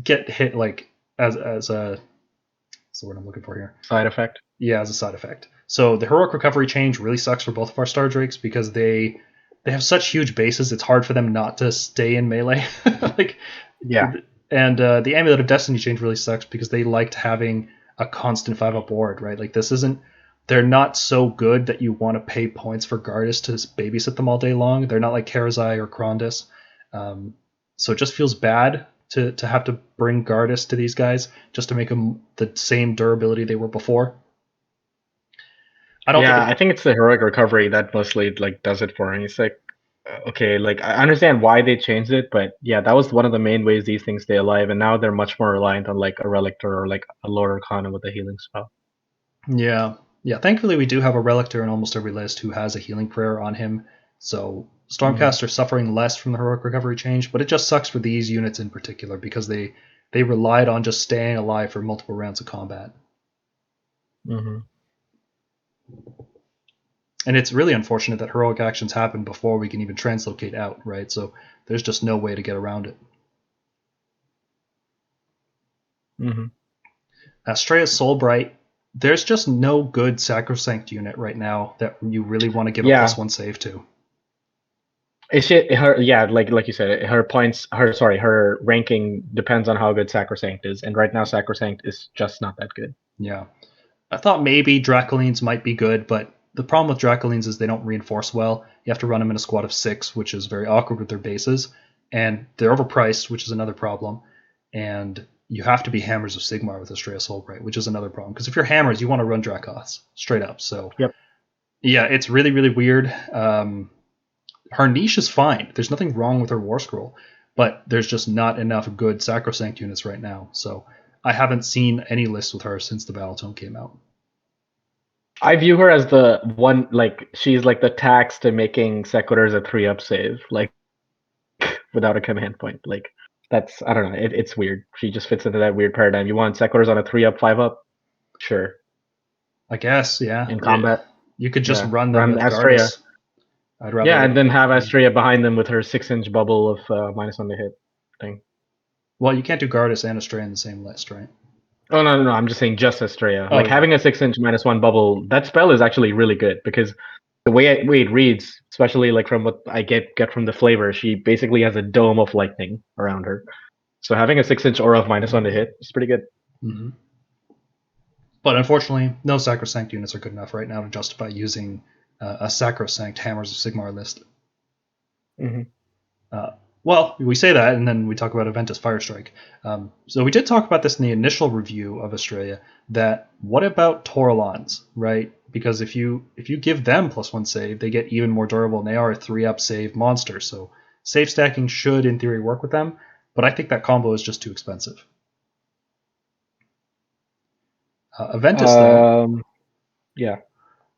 get hit like as a, what's the word I'm looking for here? Side effect. Yeah, as a side effect. So the heroic recovery change really sucks for both of our Stardrakes because they have such huge bases. It's hard for them not to stay in melee. And the Amulet of Destiny change really sucks because they liked having a constant 5-up ward, right? Like, this isn't... They're not so good that you want to pay points for Gardas to babysit them all day long. They're not like Karazai or Krondys. So it just feels bad to have to bring Gardas to these guys just to make them the same durability they were before. I think it's the heroic recovery that mostly like does it for me. It's like, okay, like I understand why they changed it, but yeah, that was one of the main ways these things stay alive, and now they're much more reliant on like a Relictor or like a Lord Arcana with a healing spell. Yeah. Thankfully, we do have a Relictor in almost every list who has a healing prayer on him, so Stormcast are suffering less from the heroic recovery change, but it just sucks for these units in particular because they relied on just staying alive for multiple rounds of combat. And it's really unfortunate that heroic actions happen before we can even translocate out, right? So there's just no way to get around it. Astrea Soulbright, there's just no good Sacrosanct unit right now that you really want to give a +1 save to. It's her, like you said, her ranking depends on how good Sacrosanct is, and right now Sacrosanct is just not that good. Yeah. I thought maybe Dracolines might be good, but the problem with Dracolines is they don't reinforce well. You have to run them in a squad of 6, which is very awkward with their bases, and they're overpriced, which is another problem. And you have to be Hammers of Sigmar with Astrea Soulbright, which is another problem. Because if you're Hammers, you want to run Dracoths, straight up. So, yeah, it's really, really weird. Her niche is fine. There's nothing wrong with her War Scroll, but there's just not enough good Sacrosanct units right now. So I haven't seen any lists with her since the Battletome came out. I view her as the one, like, she's like the tax to making Sequitors a 3-up save, like, without a command point. Like, that's, I don't know, it's weird. She just fits into that weird paradigm. You want Sequitors on a 3-up, 5-up? Sure. I guess, yeah. In combat. You could just run them with Astrea. Gardas. I'd rather and then have Astrea behind them with her 6-inch bubble of -1 to hit thing. Well, you can't do Gardas and Astrea in the same list, right? Oh, no. I'm just saying just Astrea. Having a 6-inch -1 bubble, that spell is actually really good because the way it reads, especially like from what I get from the flavor, she basically has a dome of lightning around her. So having a 6-inch aura of -1 to hit is pretty good. Mm-hmm. But unfortunately, no Sacrosanct units are good enough right now to justify using a Sacrosanct Hammers of Sigmar list. Well, we say that, and then we talk about Aventus Firestrike. So we did talk about this in the initial review of Australia, that what about Taurolans, right? Because if you give them +1 save, they get even more durable, and they are a 3-up save monster. So save stacking should, in theory, work with them, but I think that combo is just too expensive. Aventus, though... Yeah.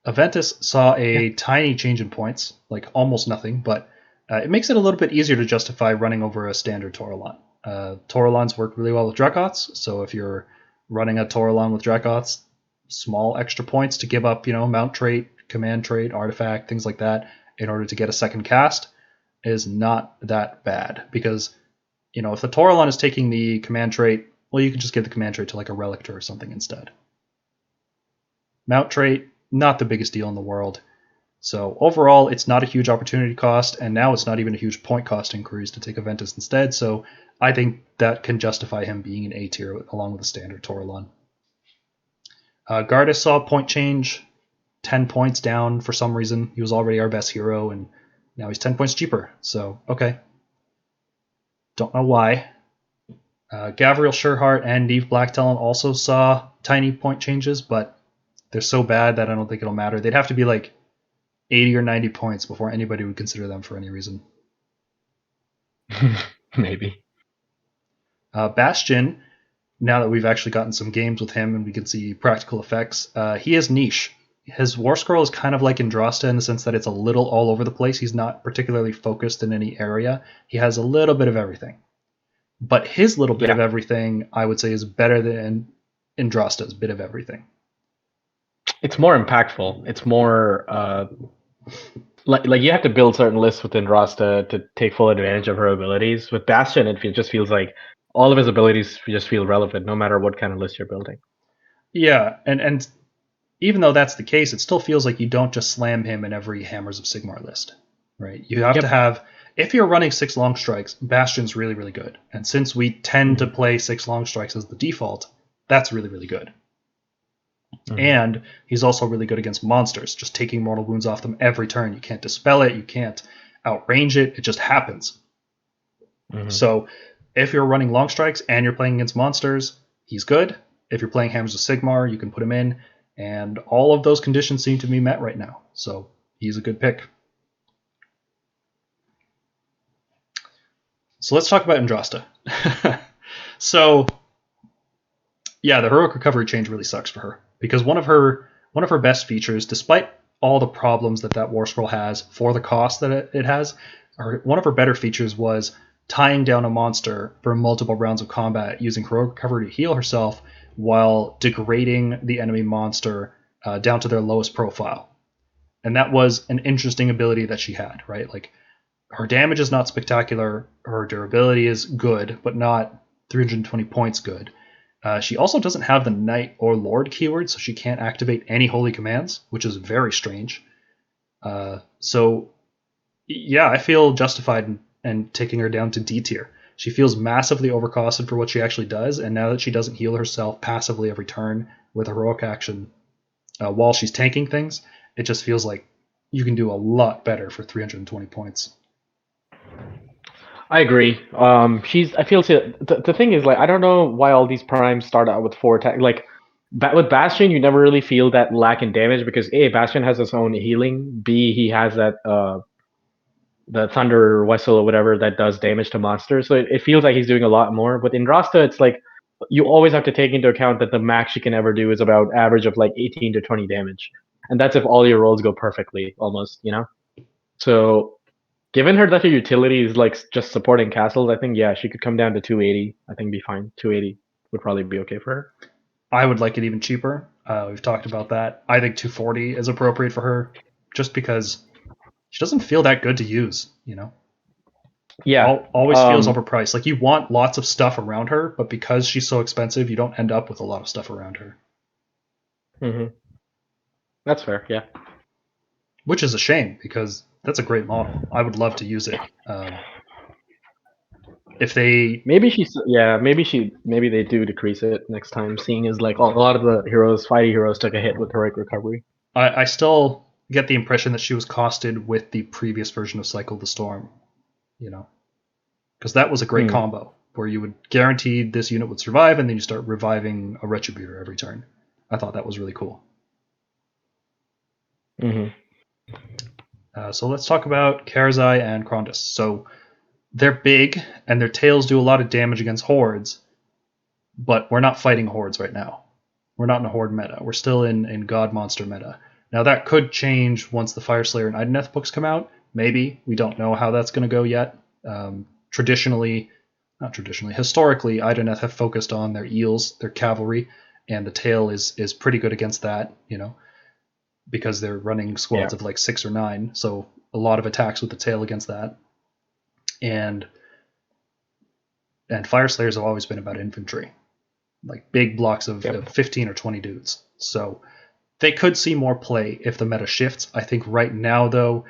Aventus saw a tiny change in points, like almost nothing, but It makes it a little bit easier to justify running over a standard Taurolon. Taurolons work really well with Dracots, so if you're running a Taurolon with Dracots, small extra points to give up, mount trait, command trait, artifact, things like that, in order to get a second cast is not that bad. Because, if the Taurolon is taking the command trait, well, you can just give the command trait to like a Relictor or something instead. Mount trait, not the biggest deal in the world. So overall, it's not a huge opportunity cost, and now it's not even a huge point cost increase to take Aventus instead, so I think that can justify him being an A tier along with the standard Taurolon. Gardas saw a point change, 10 points down for some reason. He was already our best hero, and now he's 10 points cheaper, so okay. Don't know why. Gavriel Sureheart and Neve Blacktalon also saw tiny point changes, but they're so bad that I don't think it'll matter. They'd have to be like 80 or 90 points before anybody would consider them for any reason. Maybe. Bastion, now that we've actually gotten some games with him and we can see practical effects, he is niche. His War Scroll is kind of like Andrasta in the sense that it's a little all over the place. He's not particularly focused in any area. He has a little bit of everything. But his little bit of everything, I would say, is better than Andrasta's bit of everything. It's more impactful. It's more like you have to build certain lists with Andrasta to take full advantage of her abilities. With Bastion, it just feels like all of his abilities just feel relevant, no matter what kind of list you're building. Yeah, and even though that's the case, it still feels like you don't just slam him in every Hammers of Sigmar list, right? You have to have, if you're running 6 long strikes, Bastion's really, really good. And since we tend to play 6 long strikes as the default, that's really, really good. And he's also really good against monsters, just taking mortal wounds off them every turn. You can't dispel it, you can't outrange it, it just happens. So if you're running long strikes and you're playing against monsters, he's good. If you're playing Hammers of Sigmar, you can put him in, and all of those conditions seem to be met right now. So he's a good pick. So let's talk about Andrasta. So yeah, the heroic recovery change really sucks for her, because one of her best features, despite all the problems that War Scroll has for the cost that it has, one of her better features was tying down a monster for multiple rounds of combat using heroic recovery to heal herself while degrading the enemy monster down to their lowest profile. And that was an interesting ability that she had, right? Like, her damage is not spectacular, her durability is good, but not 320 points good. She also doesn't have the Knight or Lord keyword, so she can't activate any holy commands, which is very strange. So, yeah, I feel justified in taking her down to D tier. She feels massively overcosted for what she actually does, and now that she doesn't heal herself passively every turn with a heroic action while she's tanking things, it just feels like you can do a lot better for 320 points. I agree. I feel the thing is, like, I don't know why all these primes start out with 4 attack. Like, with Bastion, you never really feel that lack in damage because A, Bastion has his own healing. B, he has that the Thunder Whistle or whatever that does damage to monsters. So it feels like he's doing a lot more. But in Rasta, it's like you always have to take into account that the max you can ever do is about average of like 18 to 20 damage, and that's if all your rolls go perfectly, almost. So given her that her utility is like just supporting castles, I think she could come down to 280. I think be fine. 280 would probably be okay for her. I would like it even cheaper. We've talked about that. I think 240 is appropriate for her, just because she doesn't feel that good to use. Yeah, always feels overpriced. Like, you want lots of stuff around her, but because she's so expensive, you don't end up with a lot of stuff around her. That's fair. Yeah, which is a shame, because that's a great model. I would love to use it. If they maybe they do decrease it next time, seeing as like a lot of the fighting heroes took a hit with heroic recovery. I still get the impression that she was costed with the previous version of Cycle the Storm, because that was a great combo where you would guarantee this unit would survive, and then you start reviving a Retributor every turn. I thought that was really cool. So let's talk about Karzai and Krondus. So they're big, and their tails do a lot of damage against hordes, but we're not fighting hordes right now. We're not in a horde meta. We're still in God Monster meta. Now, that could change once the Fireslayer and Ideneth books come out, Maybe. We don't know how that's going to go yet. Historically, Idoneth have focused on their eels, their cavalry, and the tail is pretty good against that, because they're running squads of like 6 or 9, so a lot of attacks with the tail against that. And Fire Slayers have always been about infantry, like big blocks of 15 or 20 dudes. So they could see more play if the meta shifts. I think right now, though,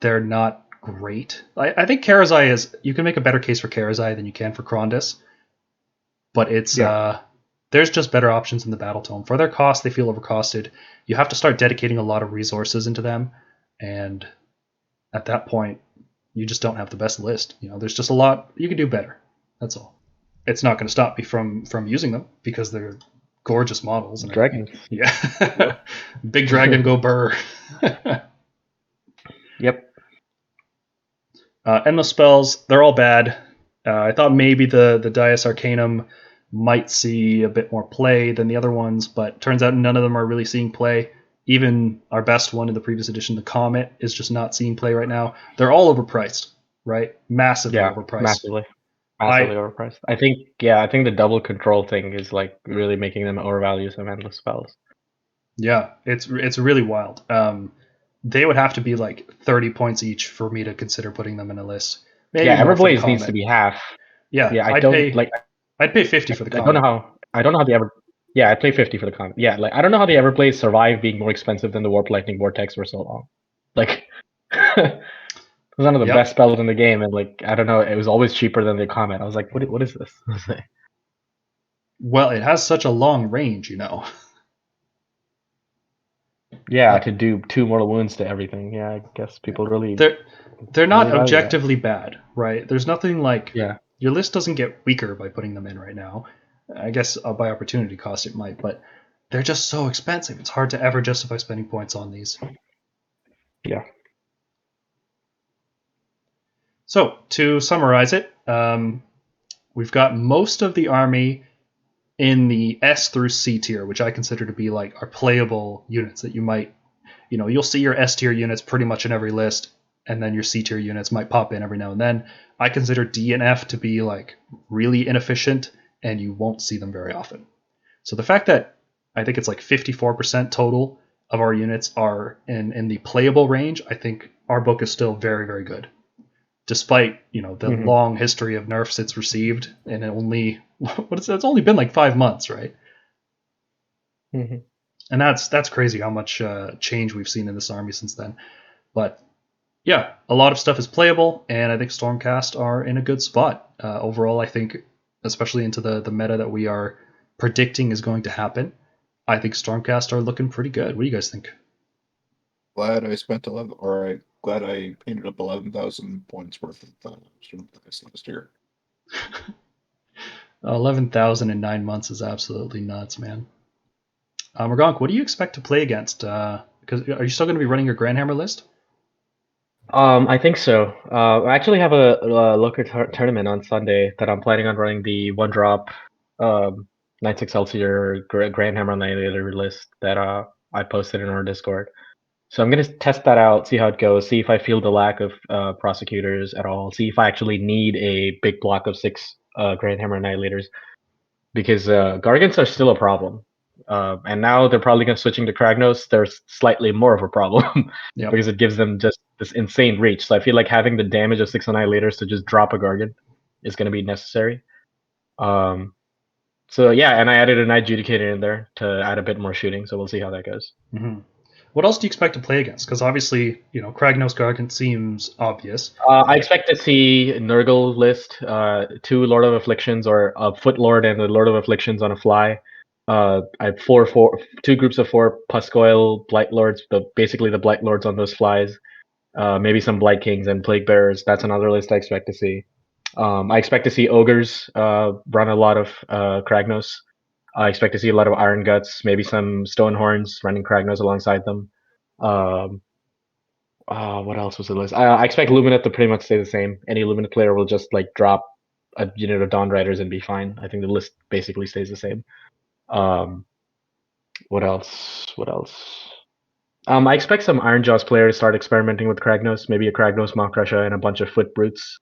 they're not great. I think Karazai is... You can make a better case for Karazai than you can for Krondys, but it's... there's just better options in the Battle Tome. For their cost, they feel overcosted. You have to start dedicating a lot of resources into them, and at that point, you just don't have the best list. There's just a lot you can do better. That's all. It's not going to stop me from using them, because they're gorgeous models. And Dragons. Yeah. Big dragon, go burr. Yep. Endless spells, they're all bad. I thought maybe the Dias Arcanum might see a bit more play than the other ones, but turns out none of them are really seeing play. Even our best one in the previous edition, the Comet, is just not seeing play right now. They're all overpriced, right? Massively overpriced. Massively overpriced. I think the double control thing is like really making them overvalue some endless spells. Yeah, it's really wild. They would have to be like 30 points each for me to consider putting them in a list. Maybe Everblaze needs to be half. Yeah, I'd pay 50 for the Comet. I don't know how the Ever. Yeah, I'd pay 50 for the Comet. Yeah, like I don't know how the Everblaze survived being more expensive than the Warp Lightning Vortex for so long. Like, it was one of the best spells in the game, and like I don't know, it was always cheaper than the Comet. I was like, what is this? Well, it has such a long range, Yeah, to do 2 mortal wounds to everything. Yeah, I guess people really... They're not objectively bad, right? There's nothing like... Yeah. Your list doesn't get weaker by putting them in right now. I guess by opportunity cost it might, but they're just so expensive. It's hard to ever justify spending points on these. Yeah. So, to summarize it, we've got most of the army in the S through C tier, which I consider to be like our playable units that you might, you'll see your S tier units pretty much in every list, and then your C tier units might pop in every now and then. I consider D and F to be like really inefficient, and you won't see them very often. So the fact that I think it's like 54% total of our units are in the playable range, I think our book is still very, very good. Despite, the long history of nerfs it's received, and it's only been like 5 months, right? Mm-hmm. And that's crazy how much change we've seen in this army since then. But yeah, a lot of stuff is playable, and I think Stormcast are in a good spot. Overall, I think, especially into the meta that we are predicting is going to happen, I think Stormcast are looking pretty good. What do you guys think? Glad I painted up 11,000 points worth of Stormcast last year. 11,000 in 9 months is absolutely nuts, man. Morgonk, what do you expect to play against? Because are you still going to be running your Grandhammer list? I think so. I actually have a local tournament on Sunday that I'm planning on running the 1-drop 9-6 Excelsior Grandhammer Annihilator list that I posted in our Discord. So I'm going to test that out, see how it goes, see if I feel the lack of prosecutors at all, see if I actually need a big block of 6 Grandhammer Annihilators, because Gargants are still a problem. And now they're probably going to switching to Kragnos. There's slightly more of a problem because it gives them just this insane reach. So I feel like having the damage of 6 Annihilators to just drop a Gargant is going to be necessary. So yeah, and I added an Adjudicator in there to add a bit more shooting. So we'll see how that goes. Mm-hmm. What else do you expect to play against? Because obviously, Kragnos Gargant seems obvious. I expect to see Nurgle list, 2 Lord of Afflictions, or a Foot Lord and the Lord of Afflictions on a fly. I have 2 groups of 4 Puscoil Blight Lords, basically the Blight Lords on those flies. Maybe some Blight Kings and Plague Bearers. That's another list I expect to see. I expect to see Ogres run a lot of Kragnos. I expect to see a lot of Iron Guts, maybe some Stonehorns running Kragnos alongside them. What else was the list? I expect Lumineth to pretty much stay the same. Any Lumineth player will just like drop a unit of Dawn Riders and be fine. I think the list basically stays the same. What else? I expect some Iron Jaws players to start experimenting with Kragnos, maybe a Kragnos Makrasha and a bunch of Foot Brutes.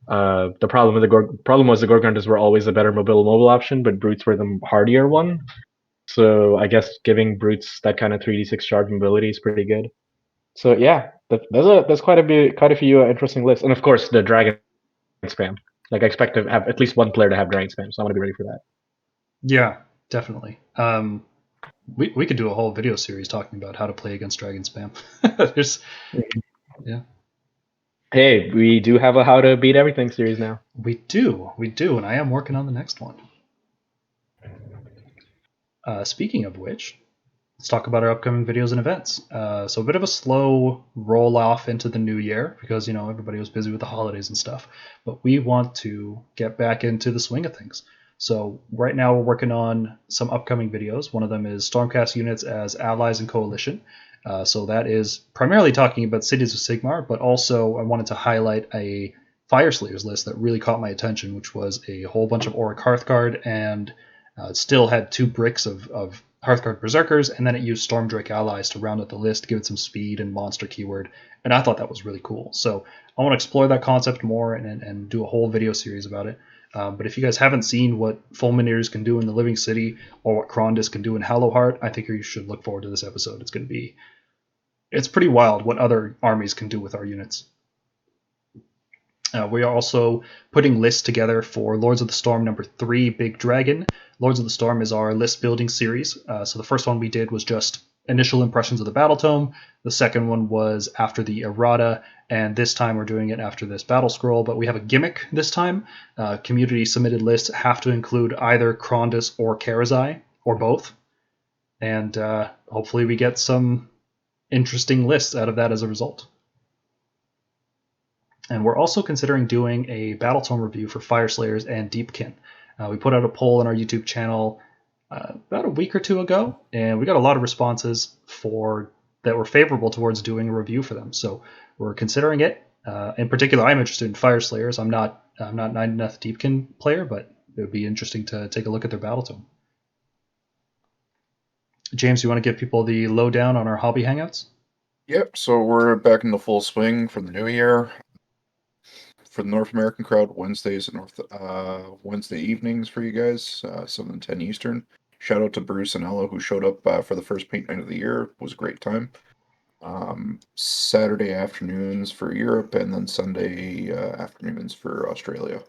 The problem with problem was the Gorg Hunters were always a better mobile option, but Brutes were the hardier one. So I guess giving Brutes that kind of 3d6 charge mobility is pretty good. So yeah, there's quite a few interesting lists, and of course the Dragon spam. Like I expect to have at least one player to have Dragon spam, so I want to be ready for that. Yeah, definitely. We could do a whole video series talking about how to play against Dragon Spam. Yeah. Hey, we do have a How to Beat Everything series now. We do, and I am working on the next one. Speaking of which, let's talk about our upcoming videos and events. So a bit of a slow roll off into the new year because everybody was busy with the holidays and stuff, but we want to get back into the swing of things. So right now we're working on some upcoming videos. One of them is Stormcast units as allies and coalition. So that is primarily talking about Cities of Sigmar, but also I wanted to highlight a Fire Slayers list that really caught my attention, which was a whole bunch of Auric Hearthguard, and it still had 2 bricks of Hearthguard Berserkers, and then it used Stormdrake allies to round out the list, give it some speed and monster keyword, and I thought that was really cool. So I want to explore that concept more and do a whole video series about it. But if you guys haven't seen what Fulminators can do in the Living City or what Krondys can do in Hallowheart, I think you should look forward to this episode. It's pretty wild what other armies can do with our units. We are also putting lists together for Lords of the Storm number 3, Big Dragon. Lords of the Storm is our list building series. So the first one we did was just initial impressions of the Battle Tome. The second one was after the errata, and this time we're doing it after this Battlescroll, but we have a gimmick this time. Community submitted lists have to include either Krondys or Karazai, or both. And hopefully we get some interesting lists out of that as a result. And we're also considering doing a Battle Tome review for Fire Slayers and Deepkin. We put out a poll on our YouTube channel about a week or 2 ago, and we got a lot of responses that were favorable towards doing a review for them. So we're considering it. In particular, I'm interested in Fire Slayers. I'm not 9th Deepkin player, but it would be interesting to take a look at their Battle Tome. James, you want to give people the lowdown on our hobby hangouts? Yep, so we're back in the full swing for the new year. For the North American crowd, Wednesdays and Wednesday evenings for you guys, 7 to 10 Eastern. Shout out to Bruce and Ella who showed up for the first paint night of the year. It was a great time. Saturday afternoons for Europe, and then Sunday afternoons for Australia.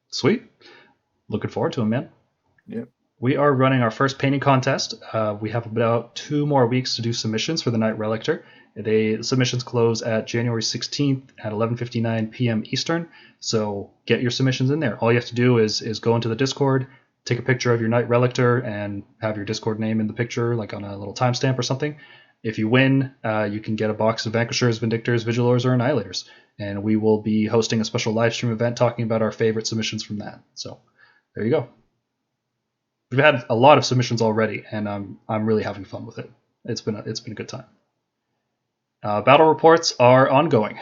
Sweet. Looking forward to them, man. Yep. We are running our first painting contest. We have about 2 more weeks to do submissions for the Night Relictor. The submissions close at January 16th at 11:59 p.m. Eastern, so get your submissions in there. All you have to do is go into the Discord, take a picture of your Night Relictor, and have your Discord name in the picture, like on a little timestamp or something. If you win, you can get a box of Vanquishers, Vindictors, Vigilors, or Annihilators, and we will be hosting a special live stream event talking about our favorite submissions from that. So there you go. We've had a lot of submissions already, and I'm really having fun with it. It's been a good time. Battle reports are ongoing.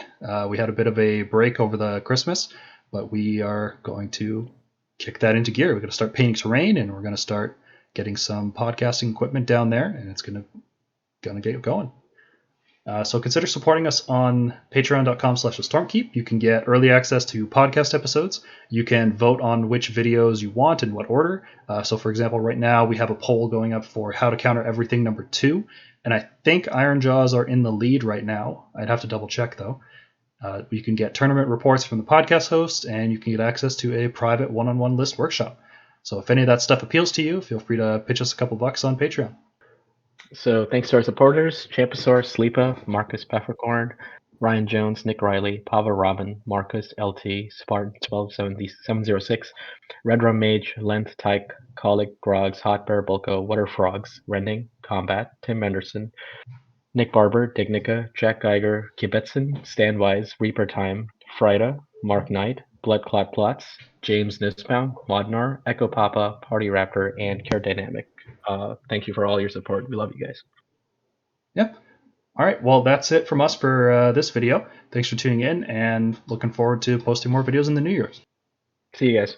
We had a bit of a break over the Christmas, but we are going to kick that into gear. We're going to start painting terrain, and we're going to start getting some podcasting equipment down there, and it's going to get going. So consider supporting us on patreon.com/Stormkeep. You can get early access to podcast episodes. You can vote on which videos you want in what order. So for example, right now we have a poll going up for How to Counter Everything number 2. And I think Iron Jaws are in the lead right now. I'd have to double check though. You can get tournament reports from the podcast host, and you can get access to a private one-on-one list workshop. So if any of that stuff appeals to you, feel free to pitch us a couple bucks on Patreon. So thanks to our supporters, Champasaur, Sleepa, Marcus Peppercorn, Ryan Jones, Nick Riley, Pava Robin, Marcus, LT, Spartan 12706, Red Rum Mage, Length, Tyke, Colic, Grogs, Hot Bear, Bulko, Water Frogs, Rending, Combat, Tim Anderson, Nick Barber, Dignica, Jack Geiger, Kibetson, Standwise, Reaper Time, Frida, Mark Knight, Blood Clot Plots, James Nisbaum, Modnar, Echo Papa, Party Raptor, and Care Dynamic. Thank you for all your support. We love you guys. Yep. All right. Well, that's it from us for this video. Thanks for tuning in, and looking forward to posting more videos in the New Year's. See you guys.